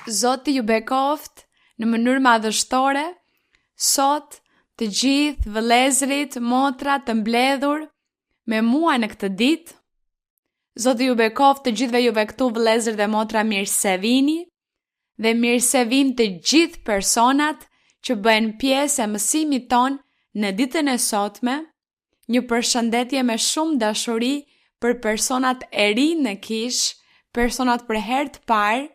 Zoti ju bekoft në mënyrë madhështore, sot të gjithë vëllezërit, motrat të mbledhur me mua në këtë ditë. Zoti ju bekoft të gjithëve juve këtu vëllezër dhe motra, mirë se vini, dhe mirë se vin të gjithë personat që bëhen pjesë e mësimit ton në ditën e sotme. Një përshëndetje me shumë dashuri për personat e ri në Kish, personat për herë të parë,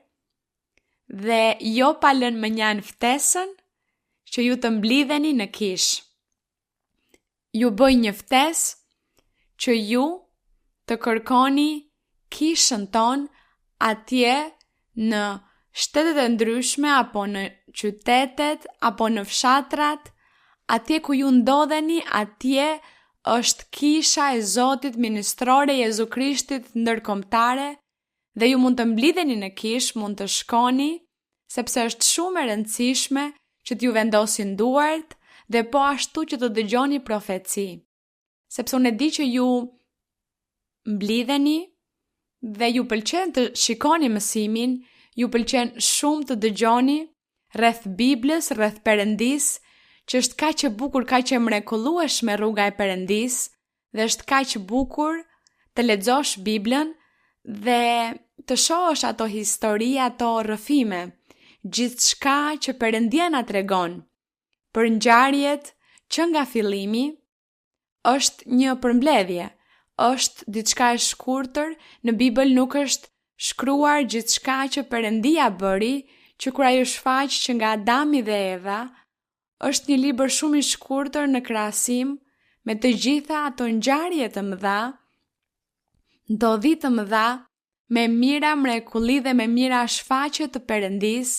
dhe jo pa lënë më njanë ftesën që ju të mblidheni në Kish. Ju bëj një ftesë që ju të kërkoni kishën ton atje në shtetet e ndryshme apo në qytetet apo në fshatrat, atje ku ju ndodheni, atje është kisha e Zotit ministrore Jezu Krishtit ndërkombëtare, dhe ju mund të mblidheni në Kish, mund të shkoni, sepse është shumë e rëndësishme që t'ju vendosin duart dhe po ashtu që të dëgjoni profeci. Sepse unë e di që ju mblidheni dhe ju pëlqen të shikoni mësimin, ju pëlqen shumë të dëgjoni rreth Biblës, rreth Perëndis, që është kaq e bukur, kaq e mrekullueshme rruga e Perëndis, dhe është kaq bukur të lexosh Biblën dhe të shohësh ato histori, ato rrëfime, gjithçka që Perëndia na tregon për ngjarjet që nga fillimi është një përmbledhje, është diçka e shkurtër. Në Bibël nuk është shkruar gjithçka që Perëndia bëri, që kur ajo shfaq që nga Adami dhe Eva, është një libër shumë i shkurtër në krahasim me të gjitha ato ngjarje të mëdha, ndodhi të mëdha, me mira mrekulli dhe me mira shfaqje të Perëndis,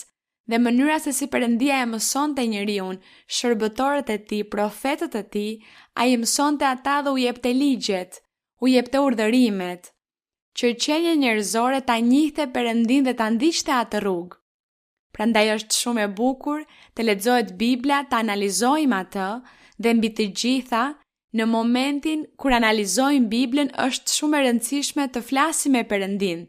dhe mënyra se si Perëndia e mësonte njeriun, shërbëtorët e tij, profetët e tij, ai mësonte ata dhe u jepte ligjet, u jepte urdhërimet, që qenja njerëzore ta njihte Perëndin dhe ta ndiqte atë rrugë. Prandaj është shumë e bukur të lexohet Bibla, të analizojmë atë, dhe mbi të gjitha, në momentin kur analizojmë Biblën, është shumë e rëndësishme të flasim me Perëndin.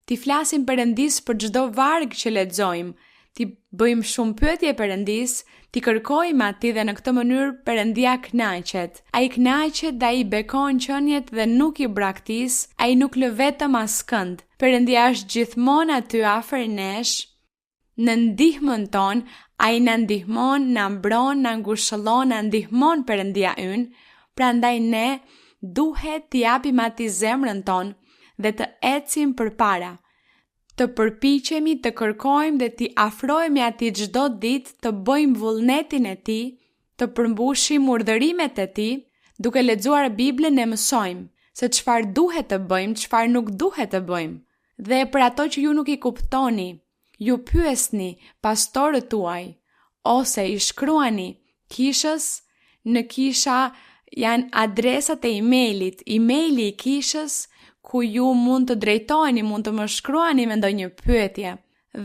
Ti flasim Perëndis për çdo varg që lexojmë, ti bëjmë shumë pyetje Perëndis, ti kërkojmë atij dhe në këtë mënyrë Perëndia kënaqet. Ai kënaqet dhe ai bekon qeniet dhe nuk i braktis, ai nuk lë vetëm askënd. Perëndia është gjithmonë aty afër nesh. Në ndihmën ton, ai na ndihmon, na mbron, na ngushëllon, na ndihmon Perëndia ynë. Prandaj ne duhet t'i japim atij zemrën ton dhe të ecim përpara, të përpiqemi, të kërkojmë dhe t'i afrohemi atij çdo ditë, të bëjmë vullnetin e tij, të përmbushim urdhërimet e tij. Duke lexuar Biblën ne mësojmë se çfarë duhet të bëjmë, çfarë nuk duhet të bëjmë. Dhe për ato që ju nuk i kuptoni, ju pyesni pastorët tuaj, ose i shkruani kishës. Në kisha janë adresat e emailit, emaili i kishës, ku ju mund të drejtoheni, mund të më shkruani me ndonjë pyetje,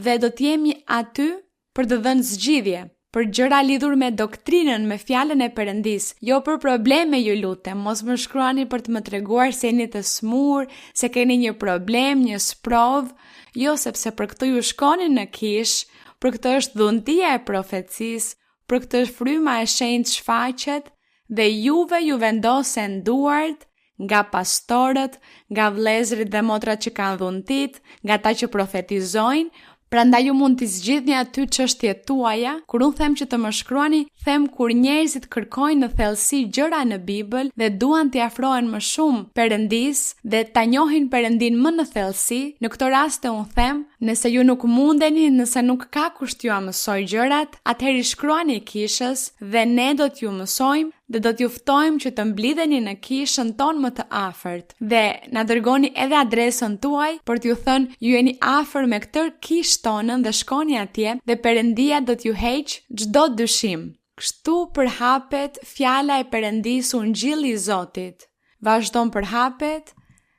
dhe do të jemi aty për të dhënë zgjidhje, për gjëra lidhur me doktrinën, me fjalën e Perëndis, jo për probleme. Ju lutem, mos më shkruani për të më treguar se jeni të smur, se keni një problem, një sprov. Jo, sepse për këtë ju shkoni në Kish, për këtë është dhuntia e profecisë, për këtë është fryma e shenjtë shfaqet, dhe juve ju vendosen duart nga pastorët, nga vëllezërit dhe motrat që kanë dhuntit, nga ata që profetizojnë. Prandaj ju mund t'i zgjidhni aty çështjet tuaja. Kur unë them që të më shkruani, them kur njerëzit kërkojnë në thellësi gjëra në Bibël dhe duan t'i afrohen më shumë Perëndis dhe ta njohin Perëndin më në thellësi. Në këtë rast unë them, nëse ju nuk mundeni, nëse nuk ka kusht t'ju mësoj gjërat, atëherë i shkruani kishës dhe ne do t'ju mësojmë dhe do t'ju ftojmë që të mblidheni në kishën tonë më të afërt. Dhe na dërgoni edhe adresën tuaj për t'ju thënë ju jeni afër me këtë kishë tonën dhe shkoni atje dhe Perëndia do t'ju heqë çdo dyshim. Kështu përhapet fjala e Perëndisë, Ungjilli i Zotit. Vazhdon përhapet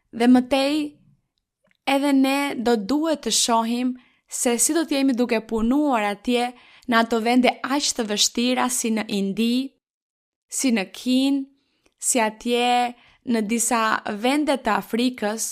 dhe mëtej edhe ne do duhet të shohim se si do t'jemi duke punuar atje në ato vende aq të vështira si në Indi, si në Kinë, si atje në disa vende të Afrikës,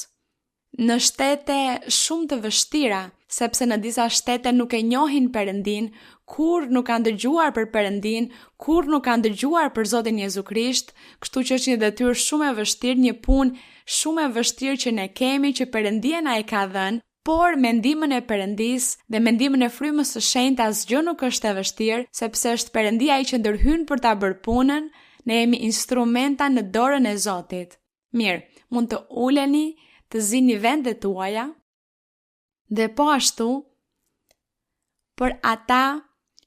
në shtete shumë të vështira, sepse në disa shtete nuk e njohin Perëndin, kur nuk kanë dëgjuar për Perëndin, kur nuk kanë dëgjuar për Zotin Jezu Krisht, kështu që është një detyrë shumë e vështirë, një punë shumë e vështirë që ne kemi, që Perëndia na e ka dhënë, por me ndihmën e Perëndis dhe me ndihmën e Frymës së Shenjtë asgjë nuk është e vështirë, sepse është Perëndia ai që ndërhyn për ta bërë punën, ne jemi instrumenta në dorën e Zotit. Mirë, mund të uleni, të zini vendet tuaja, dhe po ashtu, për ata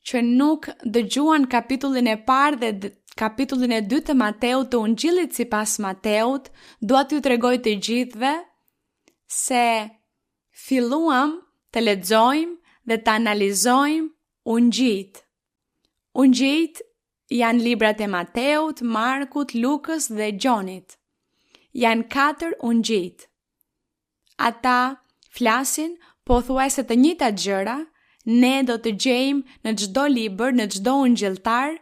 që nuk dëgjuan kapitullin e parë dhe kapitullin e 2 të Mateut, të Ungjillit sipas Mateut, dua t'ju tregoj të gjithëve se filluam të lexojmë dhe të analizojmë Ungjillit. Ungjillit janë librat e Mateut, Markut, Lukës dhe Gjonit. Janë 4 Ungjillit. Ata flasin pothuajse të njëjtat gjëra. Ne do të gjejmë në çdo libër, në çdo ungjilltar,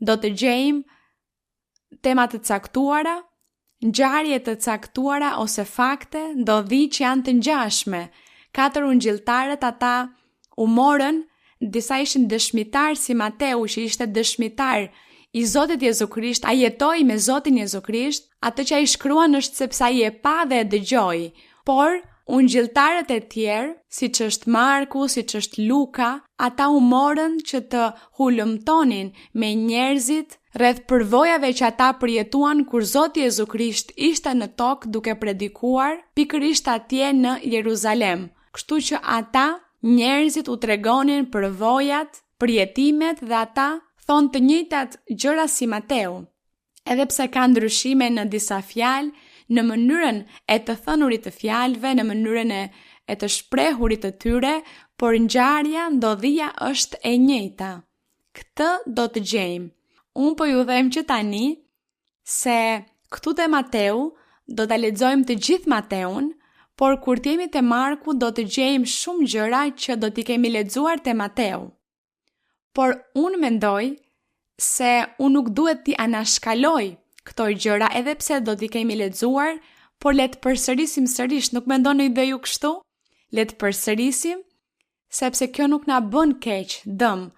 do të gjejmë tema të caktuara, ngjarje të caktuara ose fakte, ndodhi që janë të ngjashme. 4 ungjilltarët ata u morën, disa ishin dëshmitar si Mateu që ishte dëshmitar i Zotit Jezu Krisht, ai jetoi me Zotin Jezu Krisht, atë që ai shkruan është sepse ai e pa dhe e dëgjoi, por ungjilltarët e tjerë, siç është Marku, siç është Luka, ata u morën që të hulumtonin me njerëzit rreth përvojave që ata përjetuan kur Zoti Jezu Krisht ishte në tokë duke predikuar pikërisht atje në Jeruzalem. Kështu që ata, njerëzit u tregonin përvojat, përjetimet dhe ata thonë të njëjtat gjëra si Mateu. Edhe pse ka ndryshime në disa fjalë, në mënyrën e të thënurit të fjalëve, në mënyrën e të shprehurit të tyre, por ngjarja, ndodhia është e njëjta. Këtë do të gjejmë. Unë po ju them që tani se këtu te Mateu do ta lexojmë të gjithë Mateun, por kur të jemi te Marku do të gjejmë shumë gjëra që do t'i kemi lexuar te Mateu. Por unë mendoj se unë nuk duhet t'i anashkaloj këto gjëra, edhe pse do t'i kemi lexuar, por le të përsërisim sërish, nuk mendoni dhe ju kështu? Le të përsërisim, sepse kjo nuk na bën keq, dëm,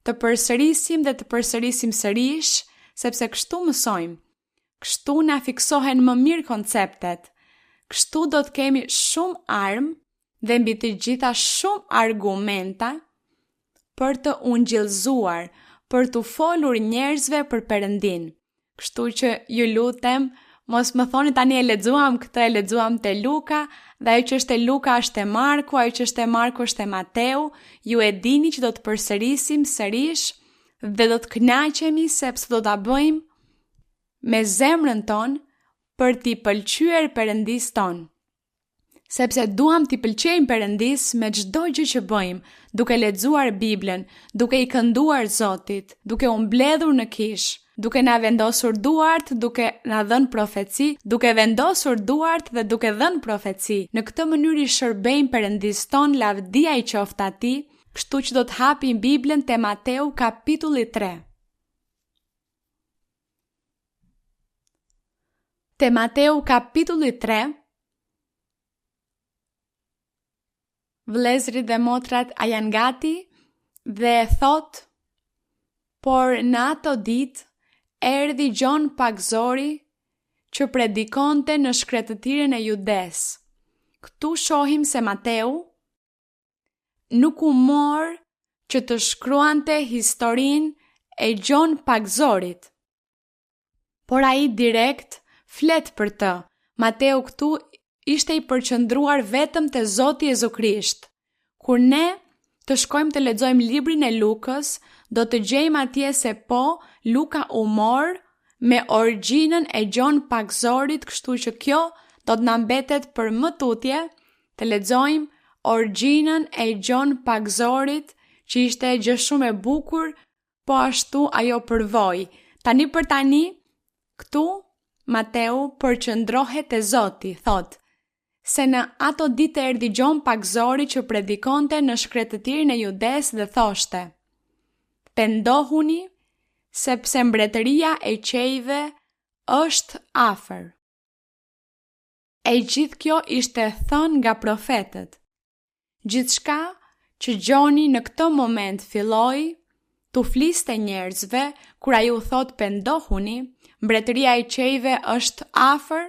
të përsërisim dhe të përsërisim sërish, sepse kështu mësojmë. Kështu na fiksohen më mirë konceptet. Kështu do të kemi shumë armë dhe mbi të gjitha shumë argumenta për të ungjillëzuar, për të folur njerëzve për Perëndin. Kështu që ju lutem, mos më thoni tani e lexuam këtë, e lexuam te Luka, dhe ajo që është te Luka është te Marku, ajo që është te Marku është te Mateu. Ju e dini që do të përsërisim sërish dhe do të kënaqemi sepse do ta bëjmë me zemrën tonë për t'i pëlqyer Perëndis tonë. Sepse duam t'i pëlqejmë Perëndis me çdo gjë që bëjmë, duke lexuar Biblën, duke i kënduar Zotit, duke u mbledhur në kish, duke na vendosur duart, duke na dhënë profeci, duke vendosur duart dhe duke dhënë profeci. Në këtë mënyrë i shërbejmë Perëndis ton, lavdia i qoftë atij, kështu që do të hapim Biblën te Mateu kapitulli 3. Te Mateu kapitulli 3, vëllezërit dhe motrat a janë gati? Dhe thot, por në ato ditë erdhi Gjon Pagëzori që predikonte në shkretëtirën e Judes. Këtu shohim se Mateu nuk u mor që të shkruante historinë e Gjon Pagëzorit, por ai direkt flet për të. Mateu këtu ishte i përqendruar vetëm te Zoti Jezu Krisht. Kur ne të shkojmë të lexojmë librin e Lukës, do të gjejmë atje se po, Luka u mor me origjinën e Gjon Pagëzorit, kështu që kjo do të na mbetet për më tutje të lexojmë origjinën e Gjon Pagëzorit, që ishte gjë shumë e bukur, po ashtu ajo përvojë. Tani për tani, këtu Mateu përqendrohet te Zoti, thot, se në ato ditë erdhi Gjon Pagëzori që predikonte në shkretëtirin e Judes dhe thoshte: pendohuni, sepse mbretëria e qejve është afër. E gjithë kjo ishte thënë nga profetët. Gjithçka që Gjoni në këtë moment filloi t'u fliste njerëzve kur ai u thot pendohuni, mbretëria e qejve është afër,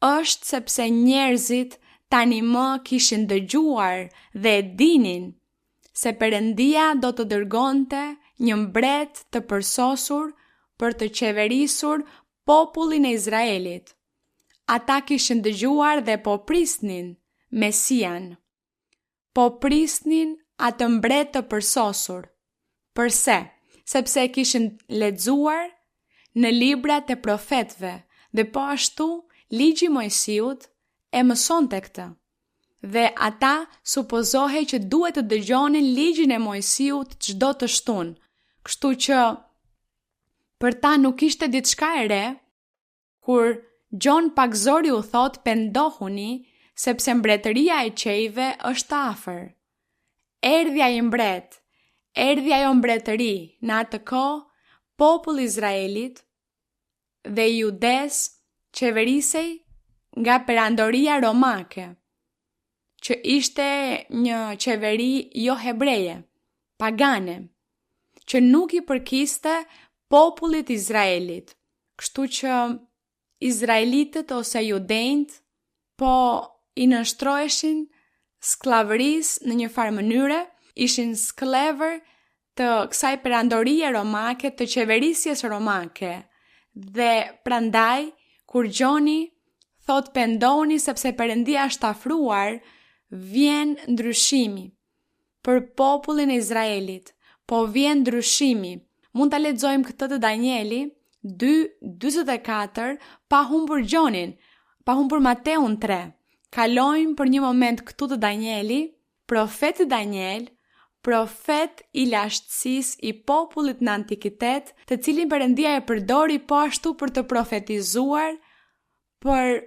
është sepse njerëzit tani më kishin dëgjuar dhe e dinin se Perëndia do të dërgonte një mbret të përsosur për të qeverisur popullin e Izraelit. Ata kishin dëgjuar dhe po prisnin Mesian. Po prisnin atë mbret të përsosur. Përse? Sepse e kishin lexuar në librat e profetëve dhe po ashtu ligji Mojsiut e mësonte këtë. Dhe ata supozohej që duhet të dëgjonin ligjin e Mojsiut çdo të shtunë. Kështu që për ta nuk ishte diçka e re kur Gjon pakzori u thot pendohuni sepse mbretëria e qejve është afër. Erdhi ai mbret, erdhi ajo mbretëri, në atë kohë populli i Izraelit dhe Judes qeverisej nga perandoria romake, që ishte një qeveri jo hebreje, pagane, që nuk i përkiste popullit Izraelit. Kështu që Izraelitët ose judenjt po i nënshtroheshin sklavërisë në një farë mënyre, ishin sklever të kësaj perandorie romake, të qeverisjes romake. Dhe prandaj, kur Gjoni thot pendoni sepse Perëndia është afruar, vjen ndryshimi për popullin e Izraelit. Po vjen ndryshimi. Mund ta lexojmë këtë të Danieli 2:44 pa humbur Gjonin, pa humbur Mateun 3. Kalojmë për një moment këtu të Danieli, profeti Daniel, profet i lashtësisë i popullit në antikitet, të cilin Perëndia e përdori po ashtu për të profetizuar për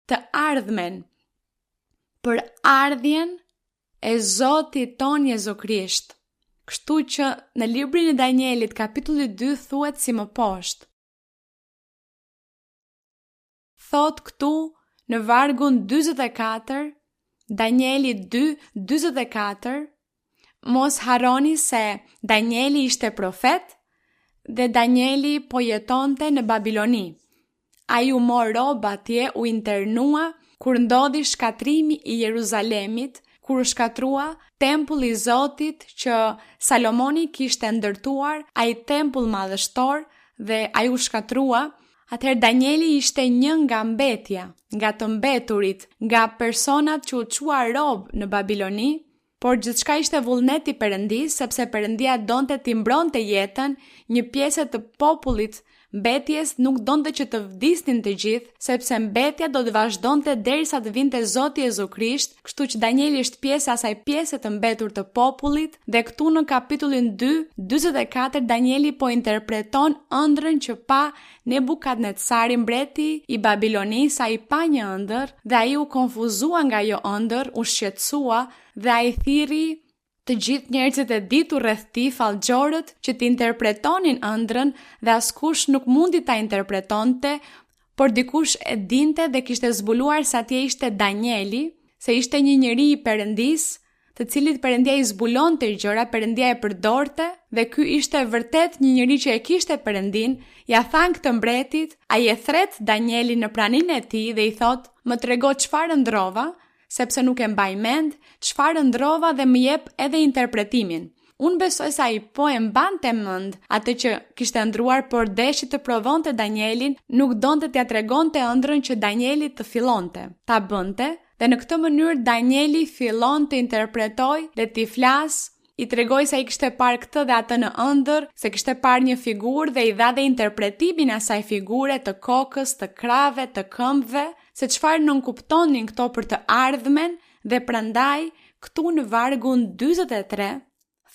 të ardhmen, për ardhjen e Zotit ton Jezu Krisht. Kështu që në librin e Danielit kapitulli 2 thuhet si më poshtë. Thot këtu në vargun 44, Danieli 2:44, mos harroni se Danieli ishte profet dhe Danieli po jetonte në Babiloni. Ai u mor rob atje, u internua kur ndodhi shkatrimi i Jeruzalemit, kur u shkatrua tempulli i Zotit që Salomoni kishte ndërtuar, ai tempull madhështor, dhe ai u shkatrua. Atëherë Danieli ishte një nga mbetja, nga të mbeturit, nga personat që u qua rob në Babiloni, por gjithçka ishte vullnet i Perëndisë, sepse Perëndia donte t'i mbronte jetën, një pjesë të popullit mbetjes nuk donte që të vdisnin të gjithë, sepse mbetja do të vazhdonte derisa të vinte Zoti Jezu Krisht, kështu që Danieli është pjesë e asaj pjese të mbetur të popullit, dhe këtu në kapitullin 2:44 Danieli po interpreton ëndrrën që pa Nebukadnetsari, mbreti i Babilonisë. Ai pa një ëndër dhe ai u konfuzua nga ajo ëndër, u shqetësua dhe ai thirri të gjithë njerëzit e ditur rreth tij, fallxhorët, që të interpretonin ëndrrën, dhe askush nuk mundi ta interpretonte, por dikush e dinte dhe kishte zbuluar se atje ishte Danieli, se ishte një njeri i Perëndisë, të cilit Perëndia i zbulonte gjëra, Perëndia e përdorte, dhe ky ishte vërtet një njeri që e kishte Perëndin. Ja than këtë mbretit, ai e thret Danielin në praninë e tij dhe i thot: "Më trego çfarë ndrova, sepse nuk e mbaj mend çfarë ndrova dhe më jep edhe interpretimin." Unë besoj se ai po e mbante mend atë që kishte ndruar, por deshi të provonte Danielin, nuk donte t'ia tregonte ëndrrën që Danieli të fillonte ta bënte, dhe në këtë mënyrë Danieli fillon të interpretoj dhe t'i flas, i tregoi se ai kishte parë këtë dhe atë në ëndër, se kishte parë një figurë dhe i dha dhe interpretimin e asaj figure, të kokës, të krave, të këmbëve, se çfarë nënkuptonin këto për të ardhmen, dhe prandaj këtu në vargun 43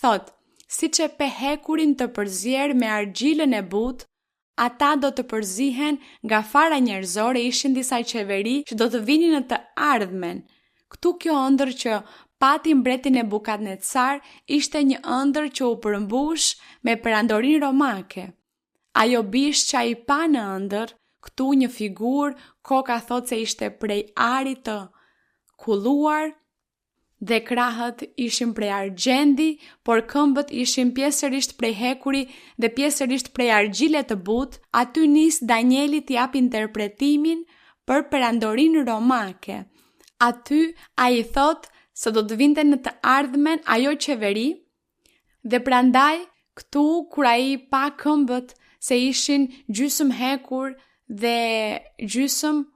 thot: "Siç e pehekurin të përzier me argjilën e butë, ata do të përzihen nga fara njerëzore." Ishin disa qeveri që do të vinin në të ardhmen. Këtu kjo ëndër që pati mbreti Nebukadnetsar ishte një ëndër që u përmbush me perandorinë romake. Ajo bish që ai pa në ëndër, këtu një figurë, koka thot se ishte prej arit të kulluar, dhe krahët ishin prej argjendi, por këmbët ishin pjesërisht prej hekuri dhe pjesërisht prej argjile të butë. Aty nis Danieli t'i jap interpretimin për perandorinë romake. Aty ai thot se do të vinte në të ardhmen ajo qeveri, dhe prandaj këtu kur ai pa këmbët se ishin gjysmë hekur dhe gjysmë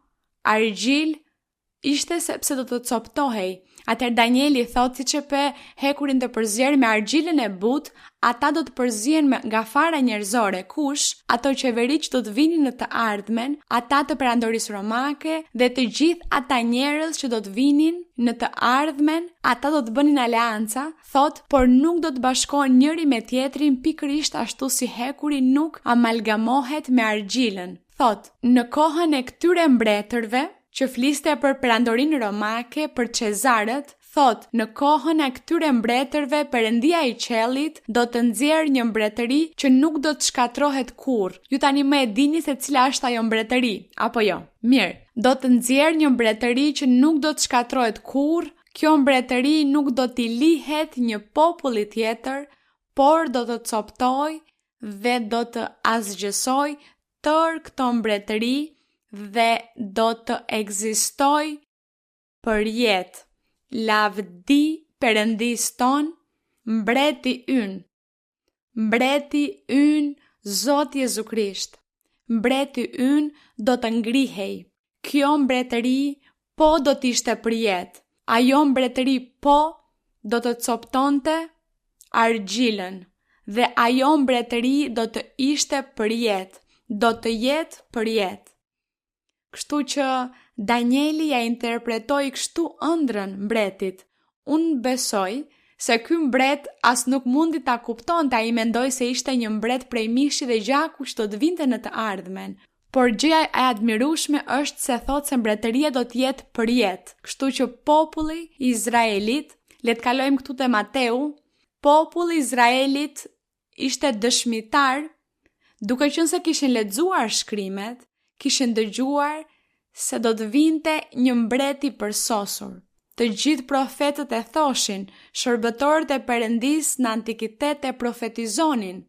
argjil, ishte sepse do të coptohej. Atëherë Danieli thot si që pe hekurin të përzjerë me argjilën e butë, ata do të përzjen nga fara njerëzore, kush ato qeveri që do të vinin në të ardhmen, ata të perandorisë romake dhe të gjithë ata njerëz që do të vinin në të ardhmen, ata do të bënin aleanca, thot, por nuk do të bashkohen njëri me tjetrin pikërisht ashtu si hekuri nuk amalgamohet me argjilën. Thot, në kohën e këtyre mbretërve, që fliste për perandorinë romake, për Cezarët, thot, në kohën e këtyre mbretërve, Perëndia i qellit do të nxjerrë një mbretëri që nuk do të shkatrohet kurrë. Ju tani më e dini se cila është ajo mbretëri, apo jo? Mirë, do të nxjerrë një mbretëri që nuk do të shkatrohet kurrë. Kjo mbretëri nuk do t'i lihet një populli tjetër, por do të coptoj dhe do të asgjësoj tërë këto mbretëri dhe do të ekzistoj për jetë. Lavdi Perëndis ton, mbreti ynë. Mbreti ynë, Zoti Jezu Krisht. Mbreti ynë do të ngrihej. Kjo mbretëri po do t'ishte për jetë. Ajo mbretëri po do të coptonte argjilën dhe ajo mbretëri do të ishte për jetë. Do të jetë për jetë. Kështu që Danieli ja interpretoi kështu ëndrrën mbretit. Unë besoj se ky mbret as nuk mundi ta kuptonte, ai mendoi se ishte një mbret prej mishi dhe gjaku që do të vinte në të ardhmen. Por gjëja e admirueshme është se thotë se mbretëria do të jetë për jetë. Kështu që populli i Izraelit, le të kalojmë këtu te Mateu, populli i Izraelit ishte dëshmitar, duke qenë se kishin lexuar shkrimet, kishin dëgjuar se do të vinte një mbret i përsosur. Të gjithë profetët e thoshin, shërbëtorët e Perëndis në antikitet e profetizonin.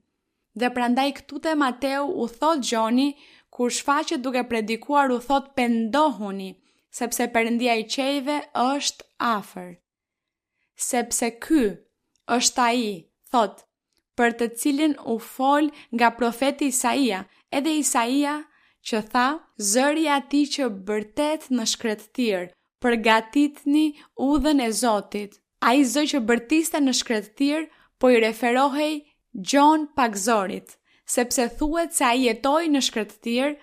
Dhe prandaj këtu te Mateu u thot Gjoni, kur shfaqet duke predikuar u thot pendohuni, sepse Perëndia i qejve është afër. Sepse ky është ai, thot, për të cilin u fol nga profeti Isaia, edhe Isaia që tha, zëri atij që bërtet në shkretëtir, përgatitni udhën e Zotit. Ai zë që bërtiste në shkretëtir, po i referohej Gjon Pagzorit, sepse thuhet se ai jetoi në shkretëtir,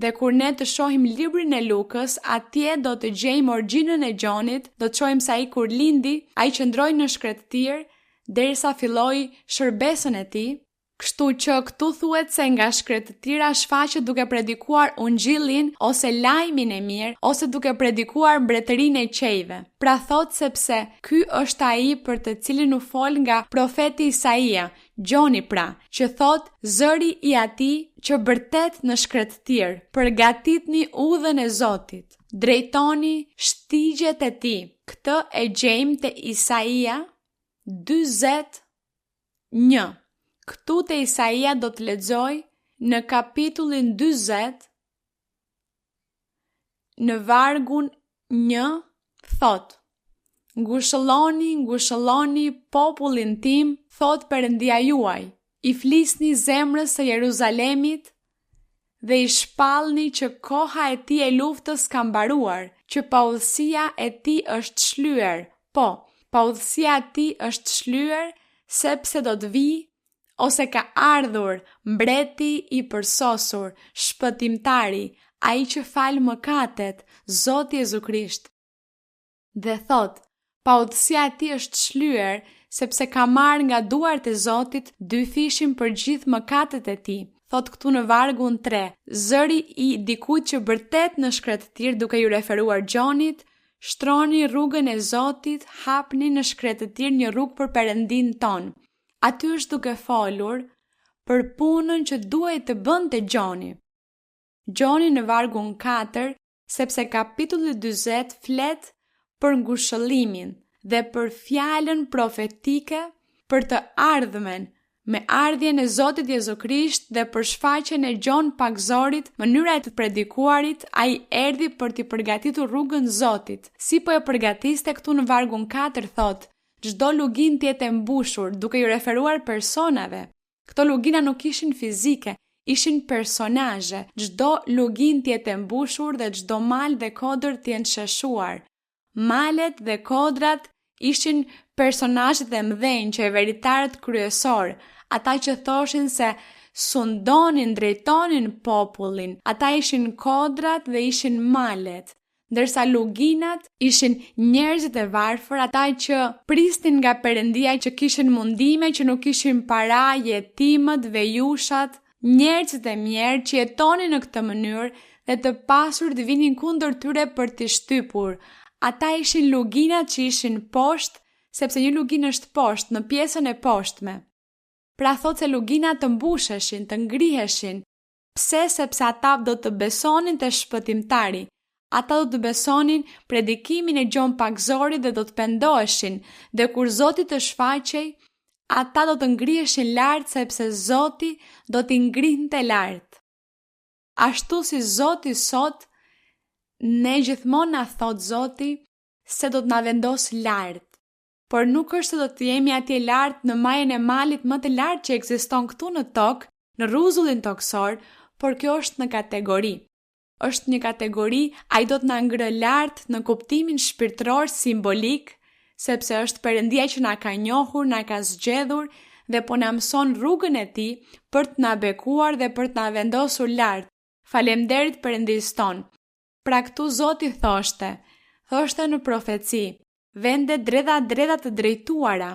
dhe kur ne të shohim librin e Lukës, atje do të gjejmë origjinën e Gjonit, do të shohim se ai kur lindi, ai qëndroi në shkretëtir derisa filloi shërbesën e tij. Kështu që këtu thuhet se nga shkretëtira shfaqet duke predikuar ungjillin ose lajmin e mirë, ose duke predikuar mbretërinë e qejve. Pra thot sepse ky është ai për të cilin u fol nga profeti Isaia, Gjoni pra, që thot zëri i atij që bërtet në shkretëtir, përgatitni udhën e Zotit, drejtoni shtigjet e tij. Këtë e gjejmë te Isaia 41. Këtu te Isaia do të lexoj në kapitullin 40, në vargun 1, thot, ngushëlloni, ngushëlloni popullin tim, thot Perëndia juaj, i flisni zemrës së Jeruzalemit dhe i shpallni që koha e tij e luftës ka mbaruar, që paudhësia e tij është shlyer. Po, paudhësia e tij është shlyer sepse do të vijë, ose ka ardhur mbreti i përsosur, shpëtimtari, ai që fal mëkatet, Zoti Jezu Krisht. Dhe thot, paudhësia e tij është shlyer sepse ka marrë nga duart e Zotit dy fishin për gjithë mëkatet e tij. Thot këtu në vargun 3, zëri i dikujt që bërtet në shkretëtir, duke ju referuar Gjonit, shtroni rrugën e Zotit, hapni në shkretëtir një rrugë për Perëndin ton. Aty është duke folur për punën që duhej të bënte Gjoni. Gjoni në vargun 4, sepse kapitulli 40 flet për ngushëllimin dhe për fjalën profetike për të ardhmen me ardhjen e Zotit Jezu Krisht dhe për shfaqjen e Gjon Pagzorit, mënyra e të predikuarit, ai erdhi për t'i përgatitur rrugën Zotit. Si po e përgatiste këtu në vargun 4 thot, çdo lugin t'jetë e mbushur, duke i referuar personave. Këto lugina nuk ishin fizike, ishin personazhe. Çdo lugin t'jetë e mbushur dhe çdo mal dhe kodër t'jenë sheshuar. Malet dhe kodrat ishin personazhet e mëdhenj, qeveritarët kryesor, ata që thoshin se sundonin, drejtonin popullin, ata ishin kodrat dhe ishin malet, ndërsa luginat ishin njerëzit e varfër, ata që pristin nga Perëndia, që kishin mundime, që nuk kishin para, jetimët, vejushat, njerëzit e mjerë që jetonin në këtë mënyrë dhe të pasur të vinin kundër tyre për t'i shtypur. Ata ishin luginat që ishin poshtë, sepse një lugin është poshtë, në pjesën e poshtme. Pra thot se luginat të mbusheshin, të ngriheshin. Pse? Sepse ata do të besonin të shpëtimtari. Ata do të besonin predikimin e Gjon Pagzorit dhe do të pendoheshin. Dhe kur Zoti të shfaqej, ata do të ngriheshin lart, sepse Zoti do t'i ngrihte lart. Ashtu si Zoti sot, ne gjithmonë na thot Zoti se do të na vendos lart. Por nuk është se do të jemi atje lart në majën e malit më të lartë që ekziston këtu në tokë, në rrezullin toksor, por kjo është në kategori. Është një kategori, ai do të na ngrë lart në kuptimin shpirtëror simbolik, sepse është Perëndia që na ka njohur, na ka zgjedhur dhe po na mëson rrugën e tij për të na bekuar dhe për të na vendosur lart. Faleminderit Perëndis ton. Pra këtu Zoti thoshte në profeci, vende dredha të drejtuara,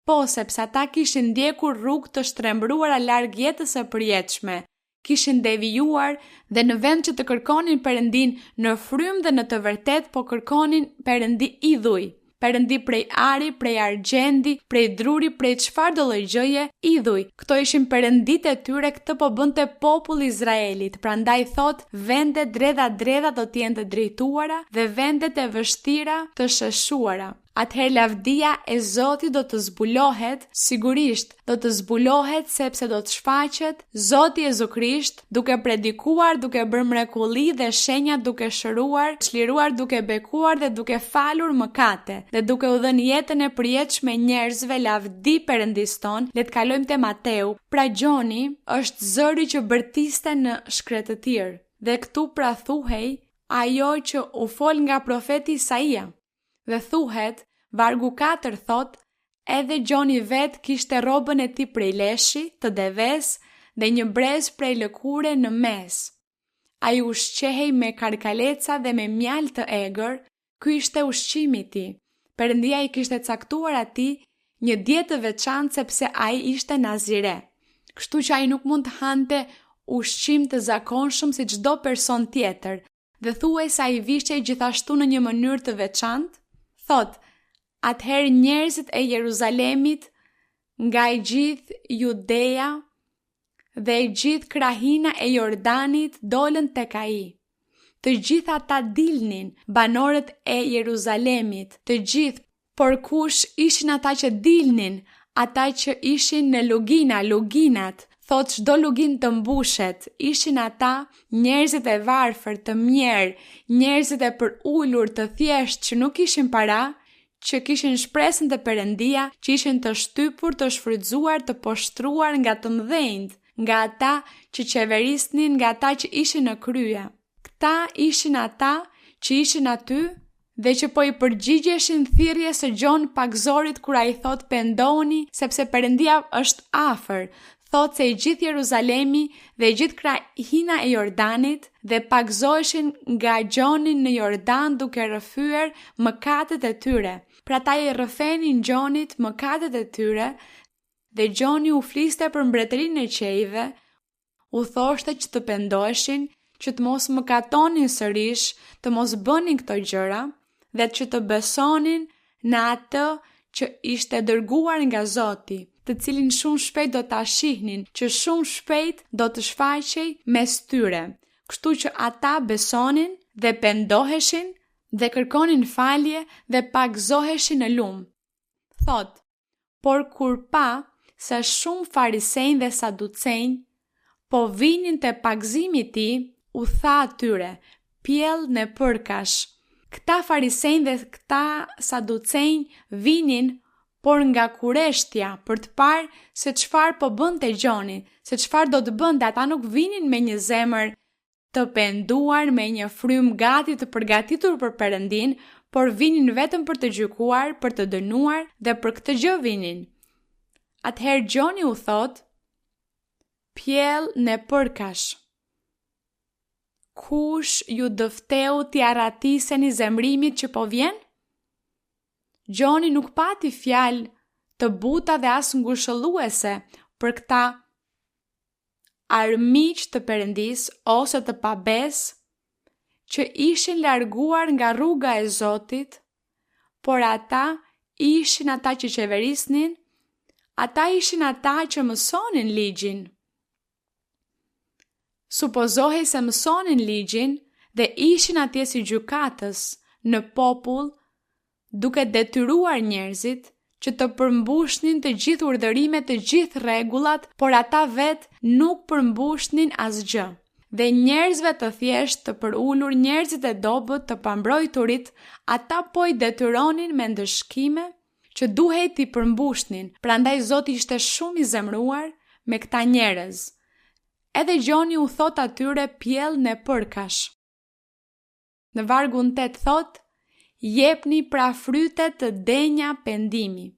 po sepse ata kishin ndjekur rrugë të shtrembruara larg jetës së përjetshme, kishin devijuar dhe në vend që të kërkonin Perëndin në frymë dhe në të vërtet, po kërkonin Perëndi idhuj. Perëndi prej ari, prej argjendi, prej druri, prej çfarë do lloj gjëje, idhuj. Këto ishin perënditë e tyre, këtë po bënte populli Izraelit. Prandaj thot, vende dredha do të jenë të drejtuara dhe vendet e vështira të sheshuara. Atëherë lavdia e Zotit do të zbulohet, sigurisht do të zbulohet sepse do të shfaqet Zoti Jezu Krisht duke predikuar, duke bërë mrekulli dhe shenja, duke shëruar, çliruar, duke bekuar dhe duke falur mëkate dhe duke u dhënë jetën e përjetshme njerëzve. Lavdi Perëndis ton. Le të kalojmë te Mateu. Pra Gjoni është zëri që bërtiste në shkretëtir. Dhe këtu pra thuhej ajo që u fol nga profeti Isaia. Dhe thuhet, vargu 4 thot, edhe Gjoni vet kishte rrobën e tij prej leshi, të deves dhe një brez prej lëkure në mes. Ai ushqehej me karkaleca dhe me mjalë të egër, ky ishte ushqimi i tij. Perëndia i kishte caktuar atij një dietë të veçantë sepse ai ishte nazire. Kështu që ai nuk mund të hante ushqim të zakonshëm si çdo person tjetër. Dhe thuaj se ai vishej gjithashtu në një mënyrë të veçantë. Thot, atëherë njerëzit e Jeruzalemit nga i gjithë Judea dhe i gjithë krahina e Jordanit dolën tek ai. Të gjithë ata dilnin, banorët e Jeruzalemit, të gjithë, por kush ishin ata që dilnin, ata që ishin në luginat, thot çdo lugin të mbushet, ishin ata njerëzit e varfër, të mjerë, njerëzit e përulur, të thjeshtë, që nuk ishin para, që kishin shpresën të Perëndia, që ishin të shtypur, të shfrytzuar, të poshtruar nga të mëdhenjt, nga ata që qeverisnin, nga ata që ishin në krye. Këta ishin ata që ishin aty dhe që po i përgjigjeshin thirrjes së Gjon Pagzorit kur ai thot pendohuni, sepse Perëndia është afër. Thot se i gjithë Jeruzalemi dhe i gjithë krahina e Jordanit dhe pagzoheshin nga Gjoni në Jordan duke rrëfyer mëkatet e tyre. Pra ta i rrëfenin Gjonit mëkatet e tyre dhe Gjoni u fliste për mbretërinë e qejve, u thoshte që të pendoheshin, që të mos mëkatonin sërish, të mos bënin këto gjëra dhe që të besonin në atë që ishte dërguar nga Zoti, të cilin shumë shpejt do ta shihnin, që shumë shpejt do të shfaqej mes tyre. kështu që ata besonin dhe pendoheshin dhe kërkonin falje dhe pagëzoheshin në lumë. Thot, por kur pa se shumë farisejnë dhe saducejnë po vinin të pagëzimi i tij, u tha atyre, pjell në përkash. Këta farisejnë dhe këta saducejnë vinin por nga kureshtja për të parë se çfarë po bënte Gjoni, se çfarë do të bënte. Ata nuk vinin me një zemër të penduar, me një frym gati të përgatitur për Perëndin, por vinin vetëm për të gjykuar, për të dënuar dhe për këtë gjë vinin. Atëherë Gjoni u thot, pjell në përkash. Kush ju dëfteu t'ia ratiseni zemrimit që po vjen? Gjoni nuk pati fjalë të buta dhe as ngushëlluese për këta armiq të Perëndis ose të pabes që ishin larguar nga rruga e Zotit, por ata ishin ata që qeverisnin, ata ishin ata që mësonin ligjin. Supozohej se mësonin ligjin dhe ishin atje si gjykatës në popull, duke detyruar njerëzit që të përmbushnin të gjithë urdhërimet, të gjithë rregullat, por ata vetë nuk përmbushnin asgjë. Dhe njerëzve të thjesht, të përulur, njerëzit e dobët, të pambrojturit, ata po i detyronin me ndëshkime që duhej t'i përmbushnin. Prandaj Zoti ishte shumë i zemruar me këta njerëz. Edhe Gjoni u thot atyre pjell në përkash. Në vargun 8 thot, jepni pra fryte të denja pendimi.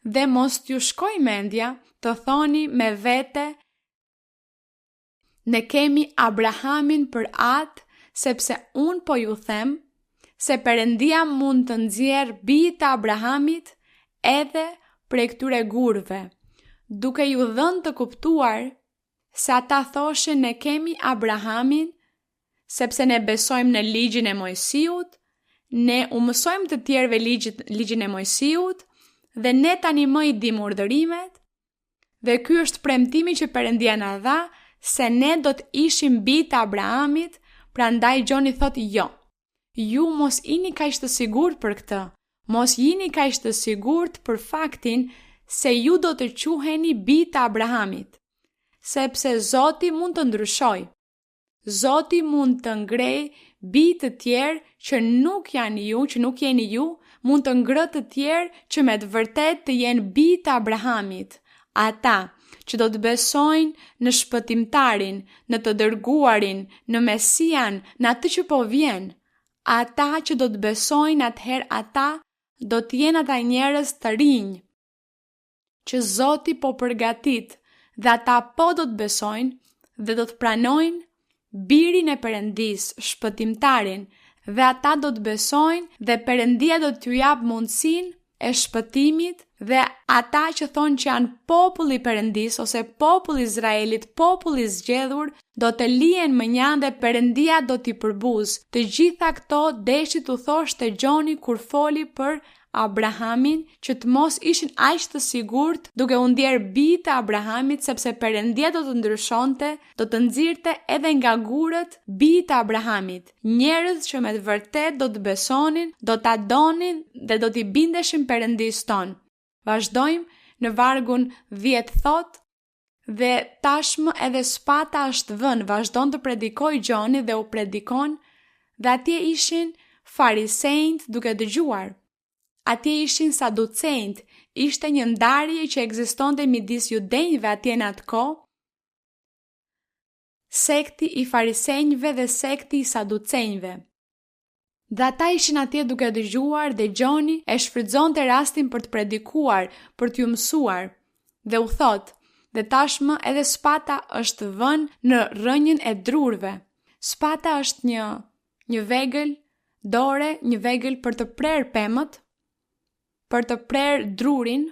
Dhe mos t'ju shkoj mendja të thoni me vete, ne kemi Abrahamin për atë, sepse unë po ju them, se Perëndia mund të nxjerrë bijtë të Abrahamit edhe prej këtyre gurve, duke ju dhënë të kuptuar se ata thoshin ne kemi Abrahamin, sepse ne besojmë në ligjin e Mojsiut, ne u mësojmë të tjerëve ligjin e Mojsiut, dhe ne tani më i dim urdhërimet, dhe ky është premtimi që Perëndia na dha, se ne do të ishim bijtë të Abrahamit. Prandaj Gjoni thot jo. Ju mos jini kaq të sigurt për këtë. Mos jini kaq të sigurt për faktin se ju do të quheni bijtë të Abrahamit, sepse Zoti mund të ndryshojë. Zoti mund të ngrej bijtë të tjerë që nuk janë ju, që nuk jeni ju, mund të ngrë të tjerë që me të vërtet të jenë bijtë të Abrahamit. Ata që do të besojnë në shpëtimtarin, në të dërguarin, në Mesian, në atë që po vjen. Ata që do të besojnë, atëherë ata do të jenë ata njerëz të rinj që Zoti po përgatit, dhe ata po do të besojnë dhe do të pranojnë birin e Perëndis, shpëtimtarin, dhe ata do të besojnë dhe Perëndia do t'ju jap mundësinë e shpëtimit, dhe ata që thonë që janë populli i Perëndis ose populli i Izraelit, populli i zgjedhur, do të lihen më njanë dhe Perëndia do t'i përbuzë. Të gjitha këto deshi t'u thoshte Gjoni kur foli për Abrahamin, që të mos ishin aq të sigurt duke u ndjerë bijtë të Abrahamit, sepse Perëndia do të ndryshonte, do të nxirrte edhe nga gurët bijtë të Abrahamit, njerëz që me të vërtet do të besonin, do ta donin dhe do t'i bindeshin Perëndis ton. Vazhdojmë në vargun 10 thot, dhe tashmë edhe spata është vënë. Vazhdon të predikoj Gjoni dhe u predikon, dhe atje ishin farisejt duke dëgjuar. Atje ishin saducejt, ishte një ndarje që ekzistonte midis judenjve atje në atë kohë, sekti i farisejve dhe sekti i saducejve. Dhe ata ishin atje duke dëgjuar dhe Gjoni e shfrytëzonte rastin për të predikuar, për t'ju mësuar, dhe u thot, dhe tashmë edhe spata është vënë në rrënjën e drurve. Spata është një vegël dore, një vegël për të prerë pemët, për të prerë drurin.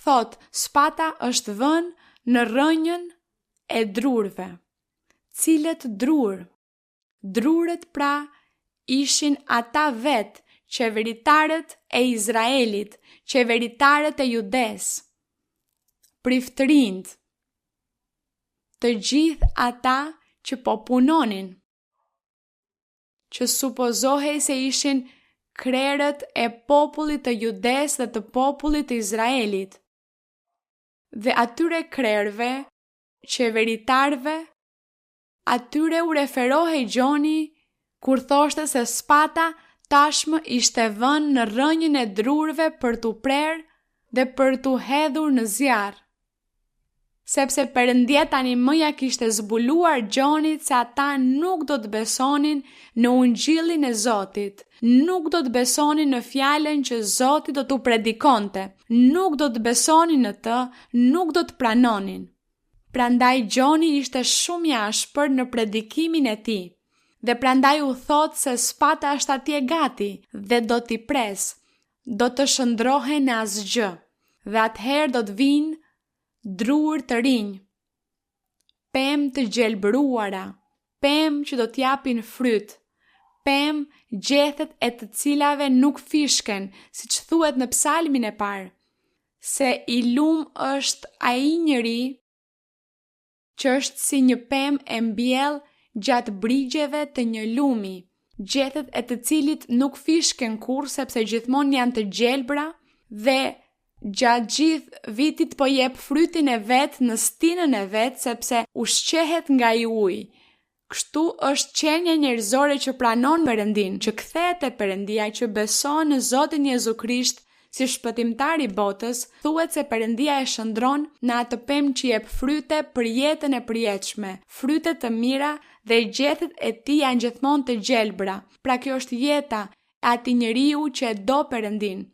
Thot, spata është vënë në rrënjën e drurve. Cilët drur? Drurët pra ishin ata vetë, qeveritarët e Izraelit, qeveritarët e Judes, priftërinjt, të gjithë ata që po punonin, që supozohej se ishin krerët e popullit të Judes dhe të popullit të Izraelit. Dhe atyre krerëve, qeveritarve, atyre u referohej Gjoni kur thoshte se spata tashmë ishte vënë në rrënjën e drurve për t'u prerë dhe për t'u hedhur në zjarr. Sepse Perëndia tani më ja kishte zbuluar Gjonit se ata nuk do të besonin në ungjillin e Zotit, nuk do të besonin në fjalën që Zoti do t'u predikonte, nuk do të besonin në të, nuk do të pranonin. Prandaj Gjoni ishte shumë i ashpër në predikimin e tij, dhe prandaj u thot se spata është atje gati dhe do t'i pres, do të shndrohen në asgjë, dhe atëherë do të vinë drur të rinj, pemë të gjelbëruara, pemë që do t'japin fryt, pemë gjethet e të cilave nuk fishken, siç thuhet në psalmin e parë, se i lum është ai njeri që është si një pemë e mbjell gjatë brigjeve të një lumi, gjethet e të cilit nuk fishken kurrë sepse gjithmonë janë të gjelbra dhe gjatë gjithë vitit po jep frytin e vet në stinën e vet sepse ushqehet nga i ujë. Kështu është qenia njerëzore që pranon Perëndin, që kthehet te Perëndia, që beson në Zotin Jezu Krisht si shpëtimtar i botës, thuhet se Perëndia e shndron në atë pemë që jep fryte për jetën e përjetshme, fryte të mira dhe gjethet e tij janë gjithmonë të gjelbra. Pra kjo është jeta e atij njeriu që e do Perëndin.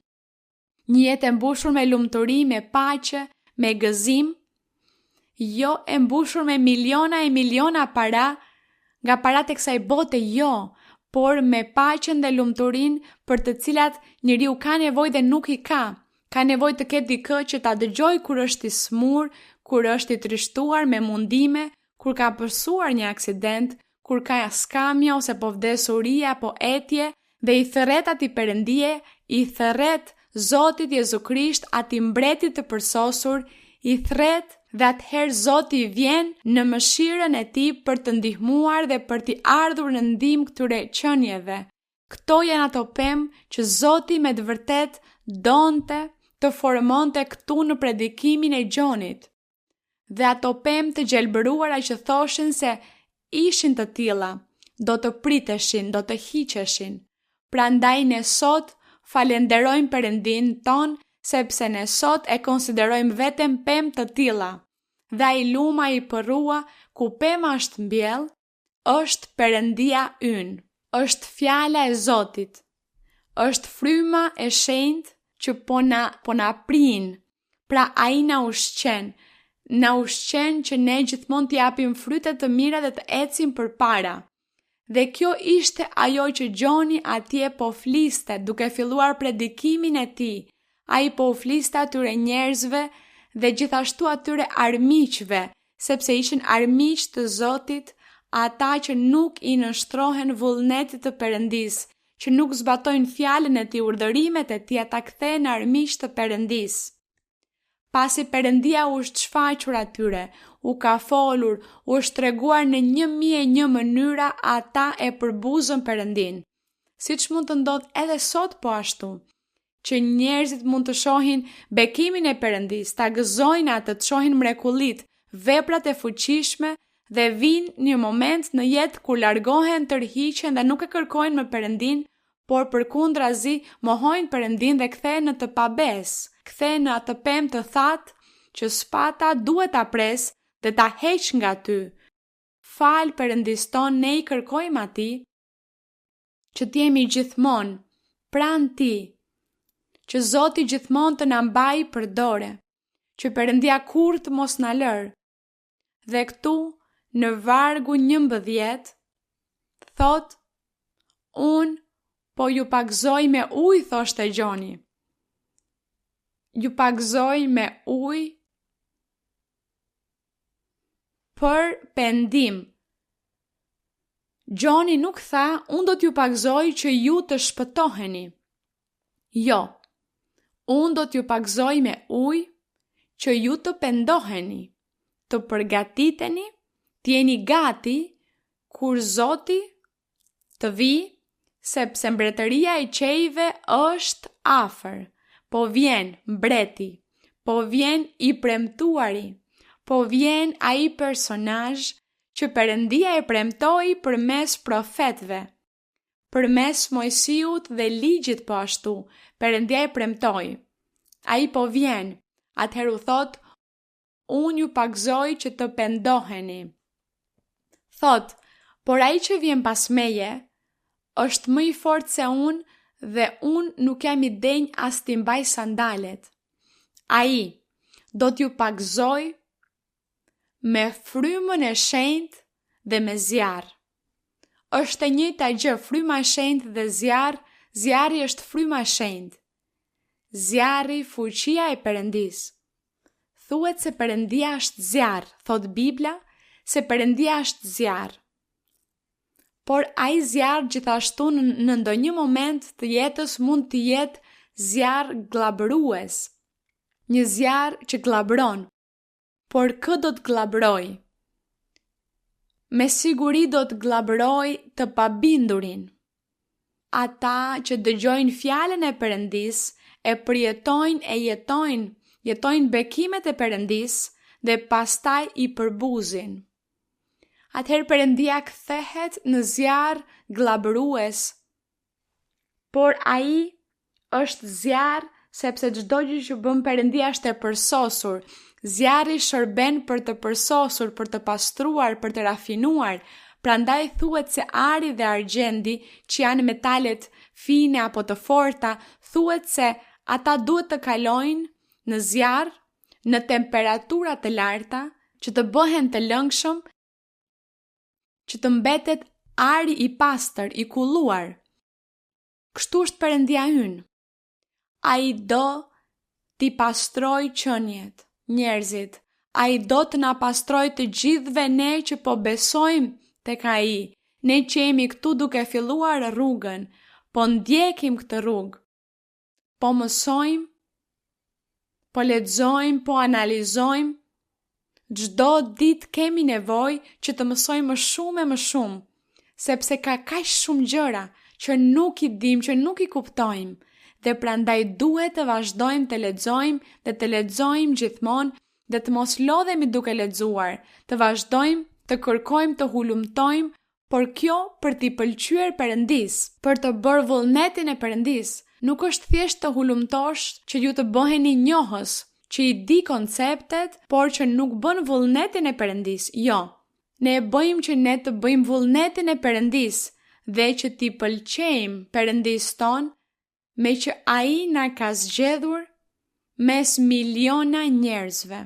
Një jetë e mbushur me lumturi, me paqe, me gëzim, jo e mbushur me miliona e miliona para, nga parat e kësaj bote jo, por me paqen dhe lumturin për të cilat njeriu ka nevojë dhe nuk i ka. Ka nevojë të ketë dikë që ta dëgjoj kur është i smur, kur është i trishtuar me mundime, kur ka pësuar një aksident, kur ka skamja ose po vdesuria, po etje, dhe i thërret ati Perëndie, i thërret Zotit Jezu Krisht, ati mbretit të përsosur, i thret dhe atëherë Zoti vjen në mëshirën e tij për të ndihmuar dhe për t'i ardhur në ndihmë këtyre qenieve. Këto janë ato pemë që Zoti me të vërtet donte të formonte këtu në predikimin e Gjonit. Dhe ato pemë të gjelbëruara që thoshin se ishin të tilla, do të priteshin, do të hiqeshin. Prandaj ne sot falenderojmë Perëndin ton, sepse ne sot e konsiderojmë veten pemë të tilla. Dhe ai luma i përrua ku pema është mbjell, është Perëndia ynë, është fjala e Zotit, është fryma e shenjtë që po na prin. Pra ai na ushqen që ne gjithmonë t'japim fryte të mira dhe të ecim përpara. Dhe kjo ishte ajo që Gjoni atje po fliste duke filluar predikimin e tij. Ai po u fliste atyre njerëzve dhe gjithashtu atyre armiqve, sepse ishin armiq të Zotit, ata që nuk i nështrohen vullnetit të Perëndis, që nuk zbatojnë fjalën e tij, urdhërimet e tij, ata kthehen armiq të Perëndis. Pasi Perëndia u është shfaqur atyre, u ka folur, u është treguar në 1001 mënyra, ata e përbuzën Perëndin. Siç mund të ndodh edhe sot po ashtu, që njerëzit mund të shohin bekimin e Perëndis, ta gëzojnë atë, të shohin mrekullit, veprat e fuqishme dhe vinë një moment në jetë kur largohen, tërhiqen dhe nuk e kërkojnë më Perëndin, por përkundrazi mohojnë Perëndin dhe kthehen në të pabes, kthehen në atë pemë të thatë që spata duhet ta pres dhe ta heq nga ty. Fal Perëndis ton, ne i kërkojmë atij që t'jemi gjithmonë pranë ti, që Zoti gjithmonë të na mbajë për dore, që Perëndia kurrë të mos na lër. Dhe këtu në vargu 11 thot: unë po ju pagëzoj me ujë, thoshte Gjoni. Ju pagëzoj me ujë për pendim. Gjoni nuk tha, unë do t'ju pagëzoj që ju të shpëtoheni. Jo, unë do t'ju pagëzoj me ujë që ju të pendoheni, të përgatiteni, t'jeni gati kur Zoti të vi, sepse mbretëria e qejve është afër, po vjen mbreti, po vjen i premtuari, po vjen ai personazh që Perëndia e premtoi përmes profetëve. Përmes Mojsiut dhe ligjit po ashtu, Perëndia e premtoi. Ai po vjen, atëherë u thot, unë ju pagzoj që të pendoheni. Thot, por ai që vjen pas meje, është më i fortë se unë dhe unë nuk jam i denj as t'i mbaj sandalet. Ai do t'ju pagzoj me frymën e shenjtë dhe me zjarr. Është e njëjta gjë, fryma e shenjtë dhe zjarri është fryma e shenjtë. Zjarri, fuqia e Perëndisë. Thuhet se Perëndia është zjarr, thot Bibla, se Perëndia është zjarr. Por ai zjarr gjithashtu në ndonjë moment të jetës mund të jetë zjarr glabërues. Një zjarr që glabëron. Por kë do të glabëroj? Me siguri do të glabëroj të pabindurin. Ata që dëgjojnë fjalën e Perëndisë, e përjetojnë e jetojnë bekimet e Perëndisë dhe pastaj i përbuzin. Atëherë Perëndia kthehet në zjarr glabërues. Por ai është zjarr sepse çdo gjë që bën Perëndia është e përsosur. Zjarri shërben për të përsosur, për të pastruar, për të rafinuar. Prandaj thuhet se ari dhe argjendi, që janë metalet fine apo të forta, thuhet se ata duhet të kalojnë në zjarr, në temperatura të larta, që të bëhen të lëngshëm, që të mbetet ari i pastër, i kulluar. Kështu është Perëndia ynë. Ai do t'i pastroj qenjet, njerëzit. Ai do të na pastroj të gjithëve ne që po besojmë tek ai. Ne që jemi këtu duke filluar rrugën, po ndjekim këtë rrugë. Po mësojmë, po lexojmë, po analizojmë. Çdo ditë kemi nevojë që të mësojmë më shumë e më shumë, sepse ka kaq shumë gjëra që nuk i dim, që nuk i kuptojmë, dhe prandaj duhet të vazhdojmë të lexojmë dhe të lexojmë gjithmonë dhe të mos lodhemi duke lexuar, të vazhdojmë të kërkojmë të hulumtojmë, por kjo për t'i pëlqyer Perëndisë, për të bërë vullnetin e Perëndisë. Nuk është thjesht të hulumtosh që ju të bëheni njohës, që i di konceptet, por që nuk bën vullnetin e Perëndisë. Jo, ne e bëjmë që ne të bëjmë vullnetin e Perëndisë dhe që t'i pëlqejmë Perëndisë tonë, me që ai na ka zgjedhur mes miliona njerëzve.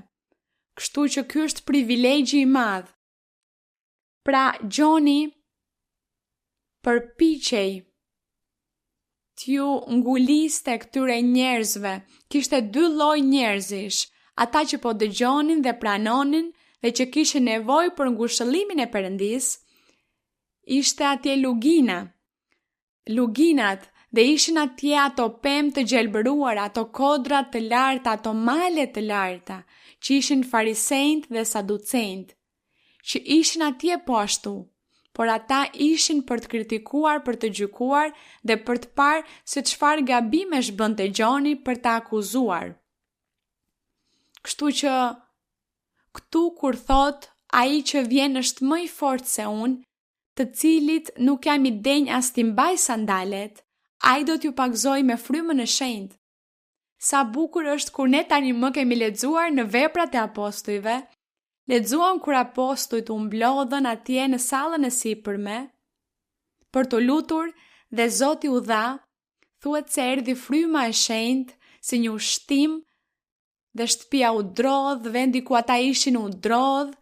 Kështu që ky është privilegji i madh. Pra, Gjoni përpiqej t'ju nguliste këtyre njerëzve. Kishte 2 lloj njerëzish, ata që po dëgjonin dhe pranonin dhe që kishin nevojë për ngushëllimin e Perëndisë. Ishte atje luginat, dhe ishin atje ato pemë të gjelbëruar, ato kodra të larta, ato male të larta, që ishin farisejt dhe saducejt, që ishin atje po ashtu, por ata ishin për të kritikuar, për të gjykuar dhe për të parë se çfarë gabimesh bënte Gjoni për të akuzuar. Kështu që këtu kur thot ai që vjen është më i fortë se unë, të cilit nuk jam i denj as t'i mbaj sandalet, ai do t'ju pagzoj me frymën e shenjtë. Sa bukur është kur ne tani më kemi lexuar në Veprat e Apostujve, lexuam kur apostujt u mblodhën atje në sallën e sipërme për të lutur dhe Zoti u dha, thuhet se erdhi fryma e shenjtë si një ushtim dhe shtëpia u drodh, vendi ku ata ishin u drodh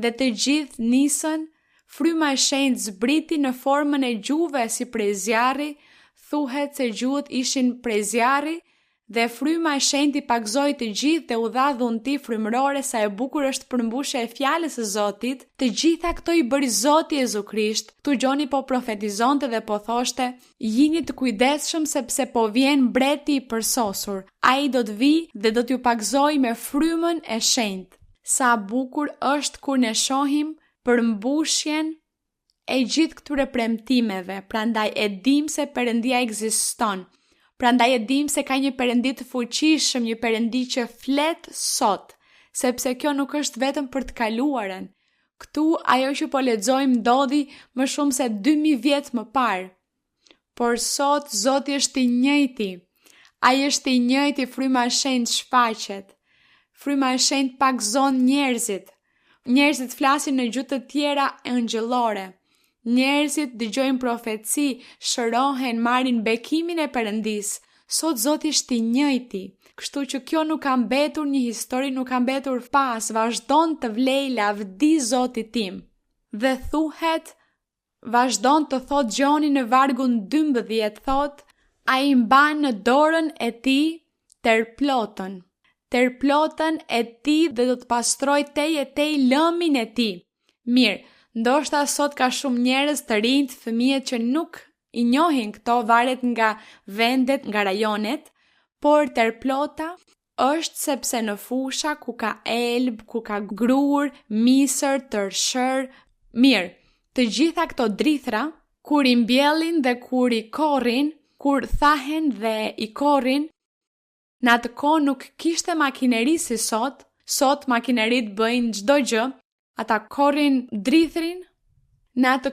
dhe të gjithë nisën, fryma e shenjtë zbriti në formën e gjuhëve si prej zjarri, thuhet se gjuhët ishin prej zjarri dhe fryma e shenjtë i pagzoi të gjithë dhe u dha dhunti frymërore. Sa e bukur është përmbushja e fjalës së Zotit. Të gjitha këto i bëri Zoti Jezu Krisht. Tu Gjoni po profetizonte dhe po thoshte: "Jini të kujdesshëm sepse po vjen mbreti i përsosur. Ai do të vijë dhe do t'ju pagzojë me frymën e shenjtë." Sa bukur është kur ne shohim përmbushjen e gjithë këtyre premtimeve, prandaj e dim se Perëndia ekziston. Prandaj e dim se ka një Perëndi të fuqishëm, një Perëndi që flet sot, sepse kjo nuk është vetëm për të kaluarën. Këtu ajo që po lexojmë ndodhi më shumë se 2000 vjet më parë. Por sot Zoti është i njëjti. Ai është i njëjti, fryma e shenjtë shfaqet. Fryma e shenjtë pagzon njerëzit. Njerëzit flasin në gjuhë të tjera angjëllore. Njerëzit dëgjojnë profeci, shërohen, marrin bekimin e Perëndisë. Sot Zoti është i njëjti. Kështu që kjo nuk ka mbetur një histori, nuk ka mbetur pas, vazhdon të vlej lavdi Zoti tim. Dhe thuhet, vazhdon të thot Gjoni në vargun 12, thot, a i mban në dorën e ti terplotën. Terplotën e ti dhe do të pastroj tej e tej lëmin e ti. Mirë, ndoshta sot ka shumë njerëz të rinj, fëmijët që nuk i njohin këto, varet nga vendet, nga rajonet, por terplota është sepse në fusha ku ka elb, ku ka grur, misër, tërshër, mirë, të gjitha këto drithra, kur i mbjellin dhe kur i korrin, kur thahen dhe i korrin, në atë kohë nuk kishte makineri si sot makinerit bëjnë çdo gjë, ata korrin drithrin, në atë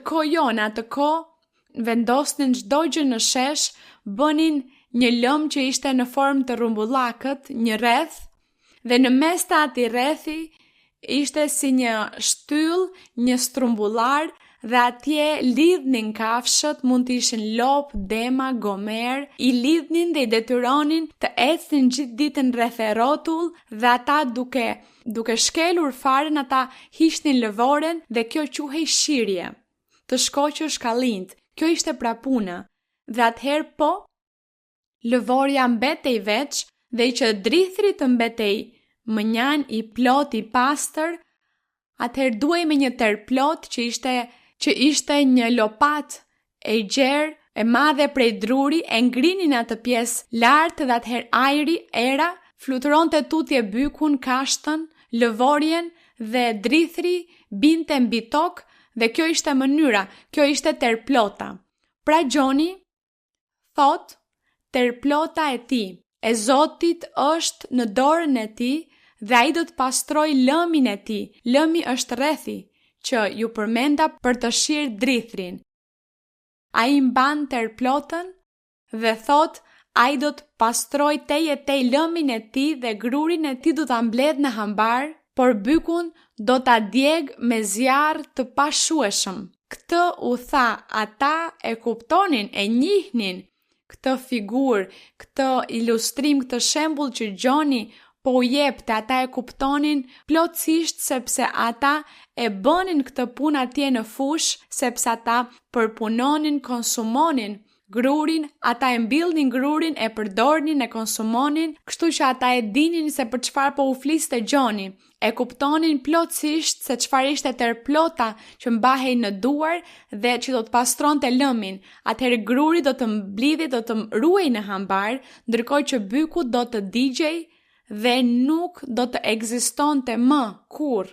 kohë vendosnin çdo gjë në shesh, bënin një lëm që ishte në formë të rumbullakët, një rreth, dhe në mes të atij rrethi ishte si një shtyll, një strumbullar, dhe atje lidhnin kafshët, mund të ishin lop, dema, gomer, i lidhnin dhe i detyronin të ecnin gjithë ditën rreth e rrotull, dhe ata duke shkelur faren, ata hiqnin lëvoren dhe kjo quhej shirje, të shkoqësh kallind. Kjo ishte pra puna. Dhe atëherë lëvorja mbetej veç dhe i që drithri të mbetej mënjan i plot i pastër, atëherë duhej me një terplot që ishte një lopat e gjerë, e madhe prej druri, e ngrinin atë pjesë lartë dhe atëherë ajri, era, fluturonte tutje bykun, kashtën, lëvorjen dhe drithri binte mbi tokë dhe kjo ishte mënyra, kjo ishte terplota. Pra Gjoni thot, terplota e ti, e Zotit është në dorën e ti dhe ai do të pastroj lëmin e ti. Lëmi është rrethi që ju përmenda për të shirë drithrin. Ai mban terplotën dhe thot, ai do të pastroj tej e tej lëmin e ti dhe grurin e ti do ta mbledh në hambar, por bykun do ta djeg me zjarr të pashueshëm. Këtë u tha, ata e kuptonin, e njihnin këtë figurë, këtë ilustrim, këtë shembull që Gjoni po u jepte, ata e kuptonin plotësisht sepse ata e bënin këtë punë atje në fush, sepse ata përpunonin, konsumonin grurin, ata e mbillnin grurin, e përdornin, e konsumonin, kështu që ata e dinin se për çfarë po u fliste Gjoni. E kuptonin plotësisht se çfarë ishte terplota që mbahej në duar dhe që do të pastronte lëmin. Atëherë gruri do të mblidhej, do të ruhej në hambar, ndërkohë që byku do të digjej dhe nuk do të ekzistonte më kur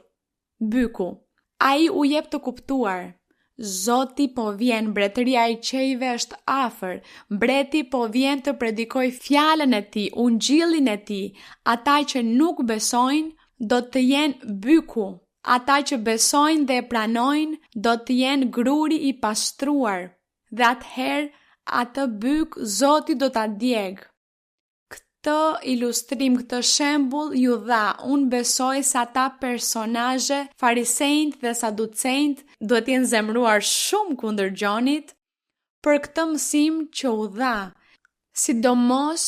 byku. Ai u jep të kuptuar. Zoti po vjen, mbretëria e qejve është afër, mbreti po vjen të predikoj fjalën e tij, ungjillin e tij. Ata që nuk besojnë do të jenë byku, ata që besojnë dhe pranojnë do të jenë gruri i pastruar, dhe atëherë atë byk Zoti do ta djeg. Këtë ilustrim, këtë shembull ju dha, unë besoj se ata personazhe, farisejt dhe saducejt, duhet të jenë zemruar shumë kundër Gjonit për këtë mësim që u dha, sidomos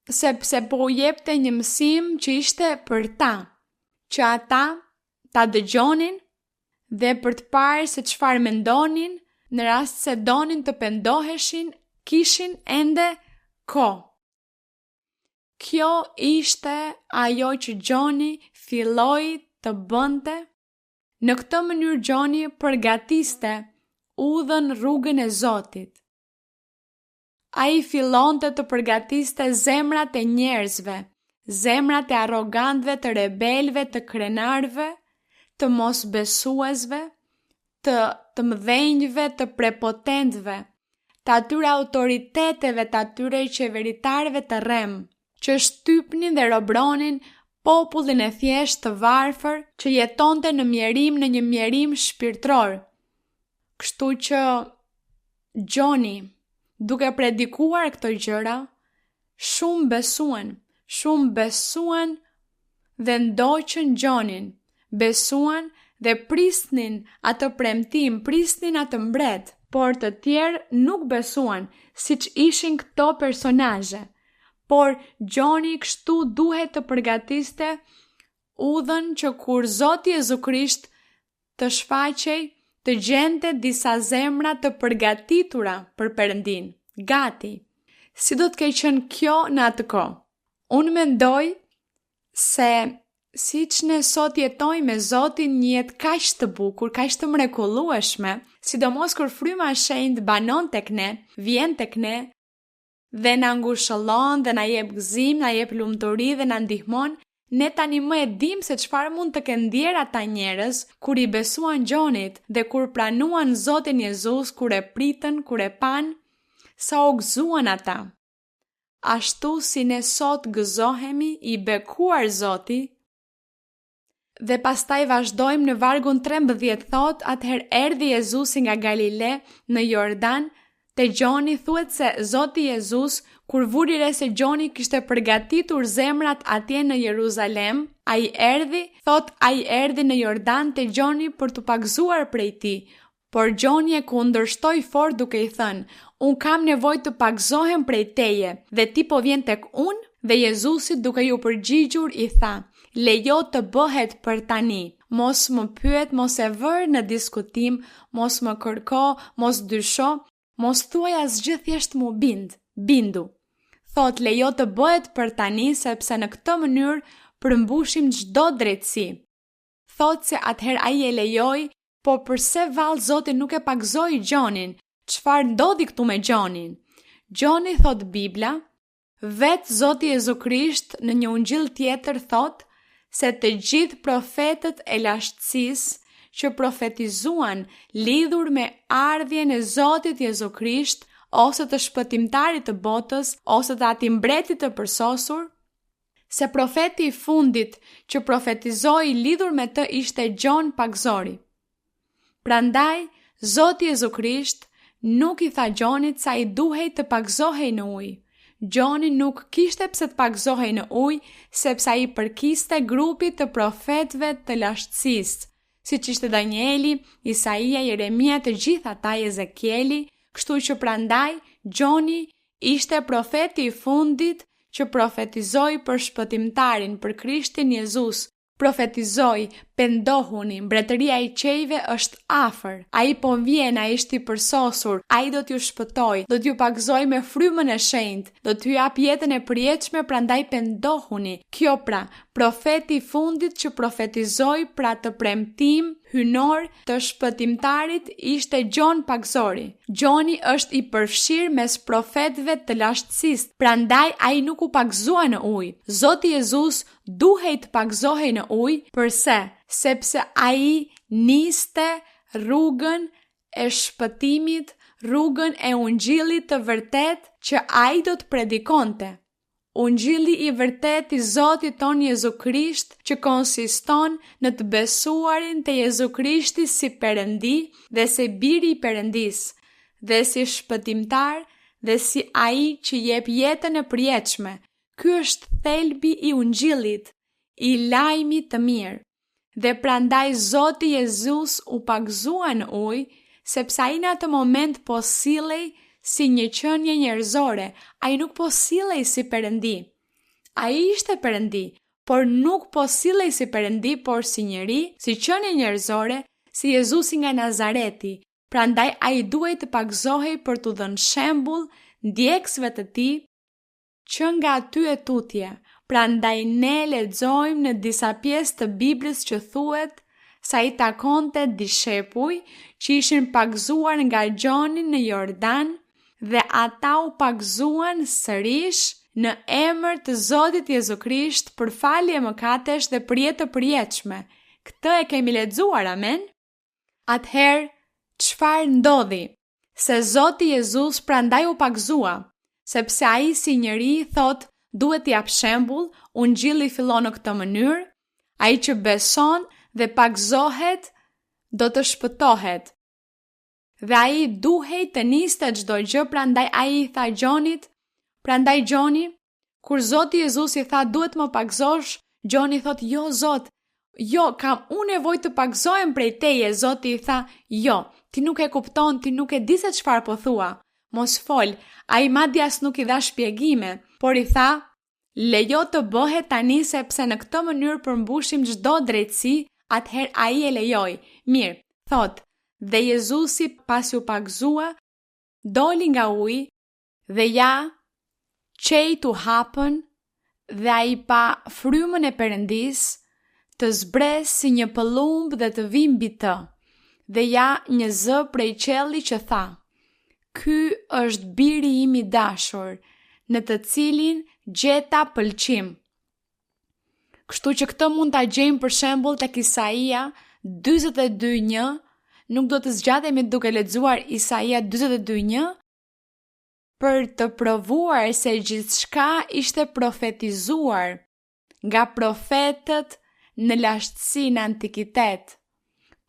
sepse po u jepte një mësim që ishte për ta, që ata ta dëgjonin dhe për të parë se çfarë mendonin, në rast se donin të pendoheshin, kishin ende kohë. Kjo ishte ajo që Gjoni filloi të bënte. Në këtë mënyrë Gjoni përgatiste udhën rrugën e Zotit. Ai fillonte të përgatiste zemrat e njerëzve, zemrat e arrogantëve, të rebelëve, të krenarëve, të mosbesuesve, të të mëdhenjve, të prepotentëve, të atyre autoriteteve, të atyre qeveritarëve të rrem, që shtypnin dhe robronin popullin e thjesht të varfër që jetonte në një mjerim shpirtëror. Kështu që Gjoni, duke predikuar këto gjëra, shumë besuan dhe ndoqën Gjonin, besuan dhe prisnin atë premtim, prisnin atë mbret, por të tjerë nuk besuan, siç ishin këto personazhe. Por Gjoni kështu duhet të përgatiste udhën që kur Zoti Jezu Krisht të shfaqej, të gjente disa zemra të përgatitura për Perëndin, gati. Si do të keq qenë kjo në atë kohë? Unë mendoj se siç ne sot jetojmë me Zotin një jetë kaq të bukur, kaq të mrekullueshme, sidomos kur fryma e shenjtë banon tek ne, vjen tek ne, dhe na ngushëllon dhe na jep gëzim, na jep lumturi dhe na ndihmon, ne tani më e dim se çfarë mund të kenë ndier ata njerëz kur i besuan Gjonit dhe kur pranuan Zotin Jezus, kur e pritën, kur e pan, sa u gëzuan ata. Ashtu si ne sot gëzohemi i bekuar Zoti, dhe pastaj vazhdojmë në vargun 13 thot, atëherë erdhi Jezusi nga Galile në Jordan, te Gjoni thuhet se Zoti Jezus, kur vuri re se Gjoni kishte përgatitur zemrat atje në Jeruzalem, ai erdhi në Jordan te Gjoni për të pagzuar prej tij, por Gjoni e kundërshtoi fort duke i thënë, unë kam nevojë të pagzohem prej teje, dhe ti po vjen tek unë? Dhe Jezusi duke ju përgjigjur i tha, lejo të bëhet për tani, mos më pyet, mos e vër në diskutim, mos më kërko, mos dysho, mos thuaj asgjë, thjesht mu bindu. Thot lejo të bëhet për tani sepse në këtë mënyrë përmbushim çdo drejtësi. Thot se atëherë ai e lejoi, po përse vallë Zoti nuk e pagzoi Gjonin? Çfarë ndodhi këtu me Gjonin? Gjoni, thot Bibla, vetë Zoti Jezu Krisht në një ungjil tjetër thot se të gjithë profetët e lashtësisë që profetizuan lidhur me ardhjen e Zotit Jezu Krisht, ose të shpëtimtarit të botës, ose të atij mbretit të përsosur, se profeti i fundit që profetizoi lidhur me të ishte Gjon Pagzori. Prandaj, Zoti Jezu Krisht nuk i tha Gjonit sa i duhej të pagzohej në ujë. Gjoni nuk kishte pse të pagzohej në ujë, sepse ai përkiste grupit të profetëve të lashtësisë, siç ishte Danieli, Isaia, Jeremia, të gjithë ata, Ezekieli, kështu që prandaj Gjoni ishte profeti i fundit që profetizoi për shpëtimtarin, për Krishtin Jezus. Profetizoi, pendohuni, mbretëria e qejve është afër. Ai po vjen, ai është i përsosur, ai do t'ju shpëtoj, do t'ju pagzoj me frymën e shenjtë, do t'ju jap jetën e përjetshme, prandaj pendohuni. Kjo pra, profeti i fundit që profetizoi pra të premtim hynor të shpëtimtarit ishte Gjon Pagzori. Gjoni është i përfshirë mes profetëve të lashtësisë, prandaj ai nuk u pagzua në ujë. Zoti Jezus duhej të pagzohej në ujë, përse? Sepse ai niste rrugën e shpëtimit, rrugën e ungjillit të vërtet që ai do të predikonte. Ungjilli i vërtet i Zotit ton Jezu Krisht që konsiston në të besuarin te Jezu Krishti si Perëndi dhe si Biri i Perëndis, dhe si shpëtimtar dhe si ai që jep jetën e përjetshme. Ky është thelbi i ungjillit, i lajmit të mirë. Dhe prandaj Zoti Jezus u pagzua në ujë, sepse ai në atë moment po sillej si një qenie njerëzore, ai nuk po sillej si Perëndi. Ai ishte Perëndi, por nuk po sillej si Perëndi, por si njeri, si qenie njerëzore, si Jezusi nga Nazareti. Prandaj ai duhej të pagzohej për t'u dhënë shembull ndjekësve të tij që nga aty e tutje. Prandaj ne lexojmë në disa pjesë të Biblës që thuhet sa i takonte dishepuj që ishin pagzuar nga Gjoni në Jordan, dhe ata u pagzuan sërish në emër të Zotit Jezu Krisht për falje mëkatesh dhe për jetë të përjetshme. Këtë e kemi lexuar, amen? Atëherë, çfarë ndodhi? Se Zoti Jezus prandaj u pagëzua, sepse ai si njeri thot, duhet t'jap shembull, Ungjilli fillon në këtë mënyrë, ai që beson dhe pagëzohet do të shpëtohet. Dhe ai duhej të niste çdo gjë, prandaj ai i tha Gjonit, prandaj Gjoni, kur Zoti Jezus i tha duhet më pagëzosh, Gjoni thot, jo Zot, jo, kam unë nevojë të pagëzohem prej teje. Zoti i tha, jo, ti nuk e kupton, ti nuk e di se çfarë po thua. Mos fol, ai madje as nuk i dha shpjegime, por i tha, lejo të bëhet tani sepse në këtë mënyrë përmbushim çdo drejtësi, atëherë ai e lejoi. Mirë, thot, dhe Jezusi pasi u pagëzua, doli nga uji dhe ja qejt u hapën dhe ai pa frymën e Perëndis të zbres si një pëllumb dhe të vi mbi të. Dhe ja një zë prej qelli që tha, ky është biri im i dashur, në të cilin gjeta pëlqim. Kështu që këtë mund ta gjejmë për shembull tek Isaia 42:1, nuk do të zgjatemi duke lexuar Isaia 42:1 për të provuar se gjithçka ishte profetizuar nga profetët në lashtësi në antikitet.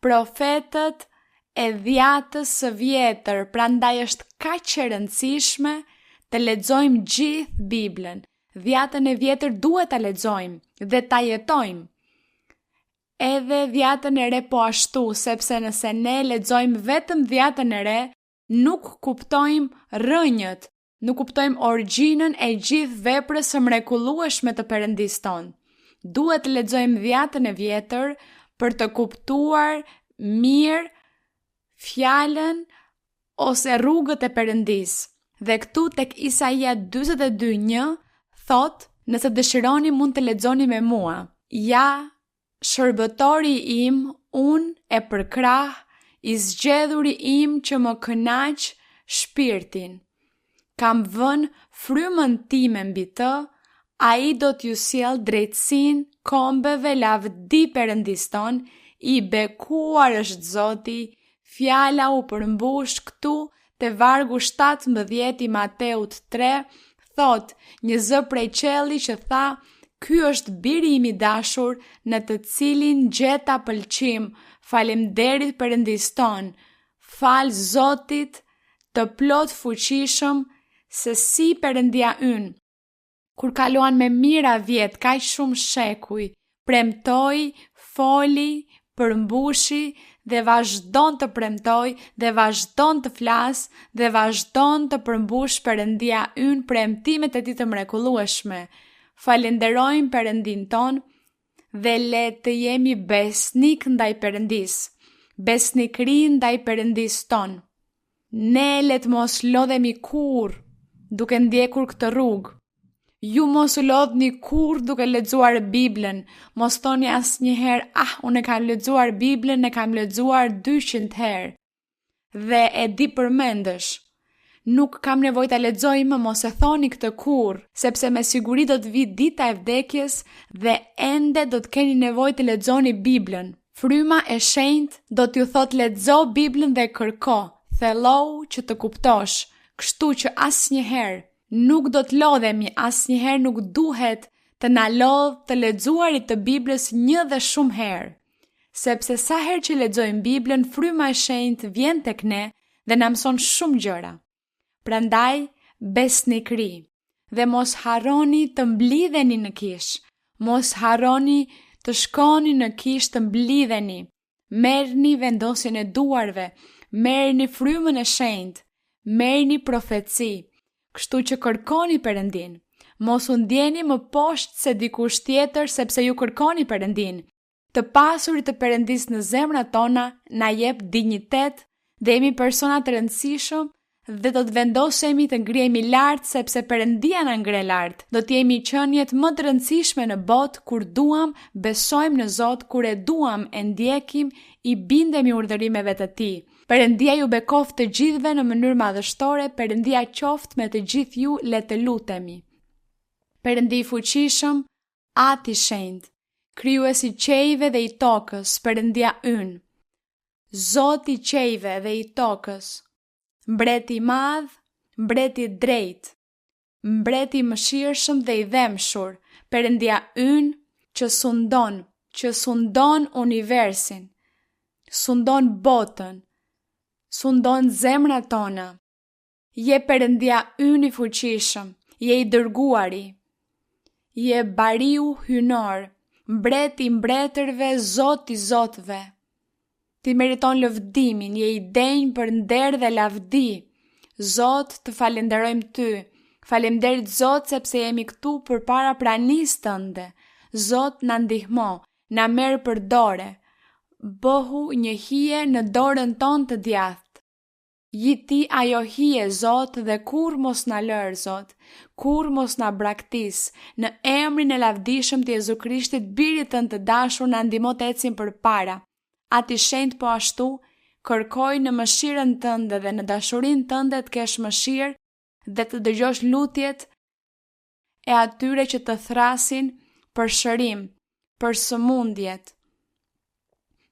Profetët e dhjatës së vjetër, prandaj është kaq e rëndësishme të lexojmë gjithë Biblën. Dhjatën e vjetër duhet ta lexojmë dhe ta jetojmë. Edhe dhjatën e re po ashtu, sepse nëse ne lexojmë vetëm dhjatën e re, nuk kuptojmë rrënjët, nuk kuptojmë origjinën e gjithë veprës së mrekullueshme të Perëndis tonë. Duhet të lexojmë dhjatën e vjetër për të kuptuar mirë fjalën ose rrugët e Perëndis. Dhe këtu tek Isaia 42:1 thot, nëse dëshironi mund të lexoni me mua. Ja, shërbëtori im, unë e përkrah, i zgjedhuri im që më kënaq shpirtin. Kam vënë frymën time mbi të, ai do t'ju sjell drejtësinë kombeve lavdi Perëndis ton, i bekuar është Zoti, fjala u përmbush këtu te vargu 17 i Mateut 3, thot, një zë prej qelli që tha, ky është biri im i dashur, në të cilin gjeta pëlqim. Faleminderit Perëndis ton, fal Zotit të plot fuqishëm, se si Perëndia ynë, kur kaluan me mira vjet, kaq shumë shekuj, premtoi, foli, përmbushi dhe vazhdon të premtoj dhe vazhdon të flas dhe vazhdon të përmbush Perëndia ynë premtimet e tij të mrekullueshme. Falenderojmë Perëndin ton dhe le të jemi besnik ndaj Perëndis, besnikëri ndaj Perëndis ton. Ne le të mos lodhemi kurrë duke ndjekur këtë rrugë. Ju mos u lodhni kurrë duke lexuar Biblën, mos thoni asnjëherë, unë e kam lexuar Biblën, e kam lexuar 200 herë. Dhe e di përmendesh. Nuk kam nevojë ta lexoj më, mos e thoni këtë kurrë, sepse me siguri do të vi dita e vdekjes dhe ende do të keni nevojë të lexoni Biblën. Fryma e shenjtë do t'ju thotë lexo Biblën dhe kërko, thello që të kuptosh, kështu që asnjëherë nuk do të lodhemi, asnjëherë nuk duhet të na lodh të lexuarit të Biblës një dhe shumë herë, sepse sa herë që lexojmë Biblën, fryma e shenjtë vjen tek ne dhe na mëson shumë gjëra. Prandaj, besnikëri, dhe mos harroni të mblidheni në kish, mos harroni të shkoni në kish të mblidheni, merrni vendosjen e duarve, merrni frymën e shenjtë, merrni profeci, kështu që kërkoni Perëndin. Mos u ndjeni më poshtë se dikush tjetër sepse ju kërkoni Perëndin. Të pasurit të Perëndis në zemrat tona na jep dinjitet dhe jemi persona të rëndësishëm dhe do të vendosemi të ngrihemi lart sepse Perëndia na ngre lart. Do të jemi qeniet më të rëndësishme në botë kur duam, besojmë në Zot, kur e duam, e ndjekim, i bindemi urdhërimeve të Tij. Perëndia ju bekoft të gjithëve në mënyrë madhështore, Perëndia qoft me të gjithë ju, le të lutemi. Perëndi i fuqishëm, Ati i shenjtë, krijuesi i qiejve dhe i tokës, Perëndia ynë. Zoti i qejve dhe i tokës, mbreti i madh, mbreti i drejtë, mbreti i mëshirshëm dhe i dhemshur, Perëndia ynë që sundon universin, sundon botën, sundon zemrat tona. Je Perëndia ynë i fuqishëm, je i dërguari, je bariu hynor, mbreti i mbretërve, Zoti i zotëve. Ti meriton lëvdimin, je i denjë për nder dhe lavdi. Zot, të falenderojmë ty. Faleminderit Zot sepse jemi këtu përpara pranisë tënde. Zot, na ndihmo, na merr për dore. Bëhu një hije në dorën tonë të djathtë. Ji ti ajo hije, Zot, dhe kur mos na lër, Zot, kur mos na braktis. Në emrin e lavdishëm të Jezu Krishtit, birit tënd të dashur, na ndihmo të ecim përpara. Ati shenjtë po ashtu, kërkoj në mëshirën tënde dhe në dashurinë tënde të kesh mëshirë dhe të dëgjosh lutjet e atyre që të thrasin për shërim, për sëmundjet,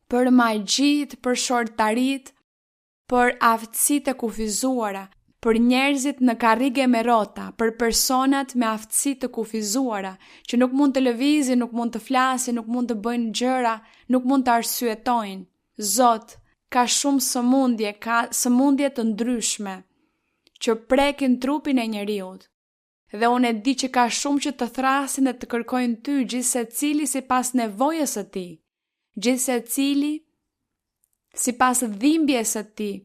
për magjit, për shortarit, për aftësitë e kufizuara, për njerëzit në karrige me rrota, për personat me aftësi të kufizuara, që nuk mund të lëvizin, nuk mund të flasin, nuk mund të bëjnë gjëra, nuk mund të arsyetojnë. Zot, ka shumë sëmundje, ka sëmundje të ndryshme, që prekin trupin e njeriut. Dhe unë e di që ka shumë që të thrasin dhe të kërkojnë ty, gjithsecili sipas nevojës së tij, gjithsecili sipas dhimbjes së tij,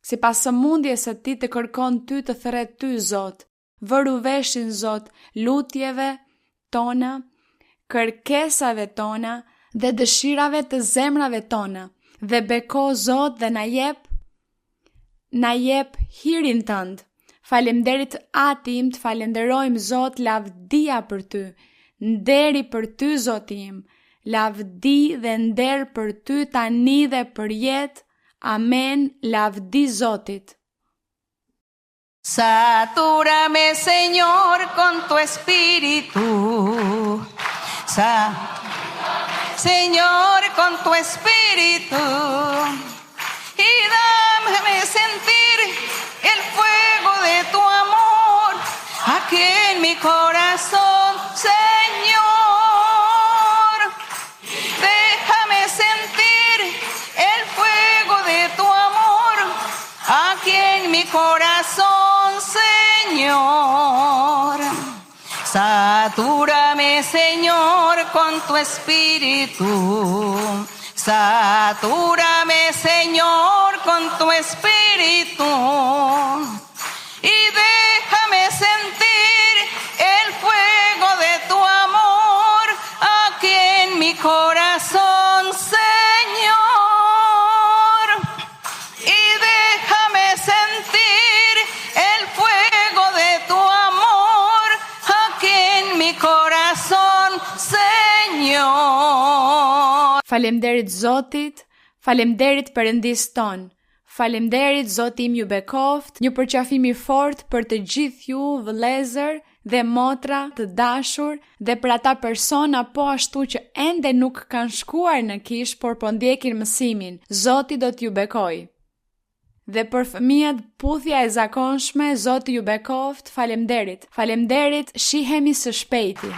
sipas sëmundjes së tij të kërkon ty, të thret ty, Zot. Vëru veshin, Zot, lutjeve tona, kërkesave tona dhe dëshirave të zemrave tona, dhe beko, Zot, dhe na jep hirin tënd. Falemderit Ati im, të falenderojmë, Zot, lavdia për ty, nderi për ty, Zot im, lavdi dhe nder për ty tani dhe për jetë. Amen, lavdi Zotit. Satúrame, Señor, con tu espíritu. Señor, con tu espíritu. Y dame sentir el fuego de tu amor aquí en mi corazón, Señor. Déjame sentir el fuego de tu amor aquí en mi corazón, Señor. Satúrame, Señor, con tu espíritu. Satúrame, Señor, con tu espíritu. Y déjame sentir el fuego de tu amor aquí en mi corazón, Señor. Y déjame sentir el fuego de tu amor aquí en mi corazón, Señor. Falemderit Zotit, falemderit Perëndis ton. Falemderit Zoti im ju bekoft, një përqafim i fort për të gjithë ju vëllezër dhe motra të dashur dhe për ata persona po ashtu që ende nuk kanë shkuar në kish por po ndjekin mësimin. Zoti do t'ju bekoj. Dhe për fëmijët puthja e zakonshme, Zoti ju bekoft, falemderit. Falemderit, shihemi së shpejti.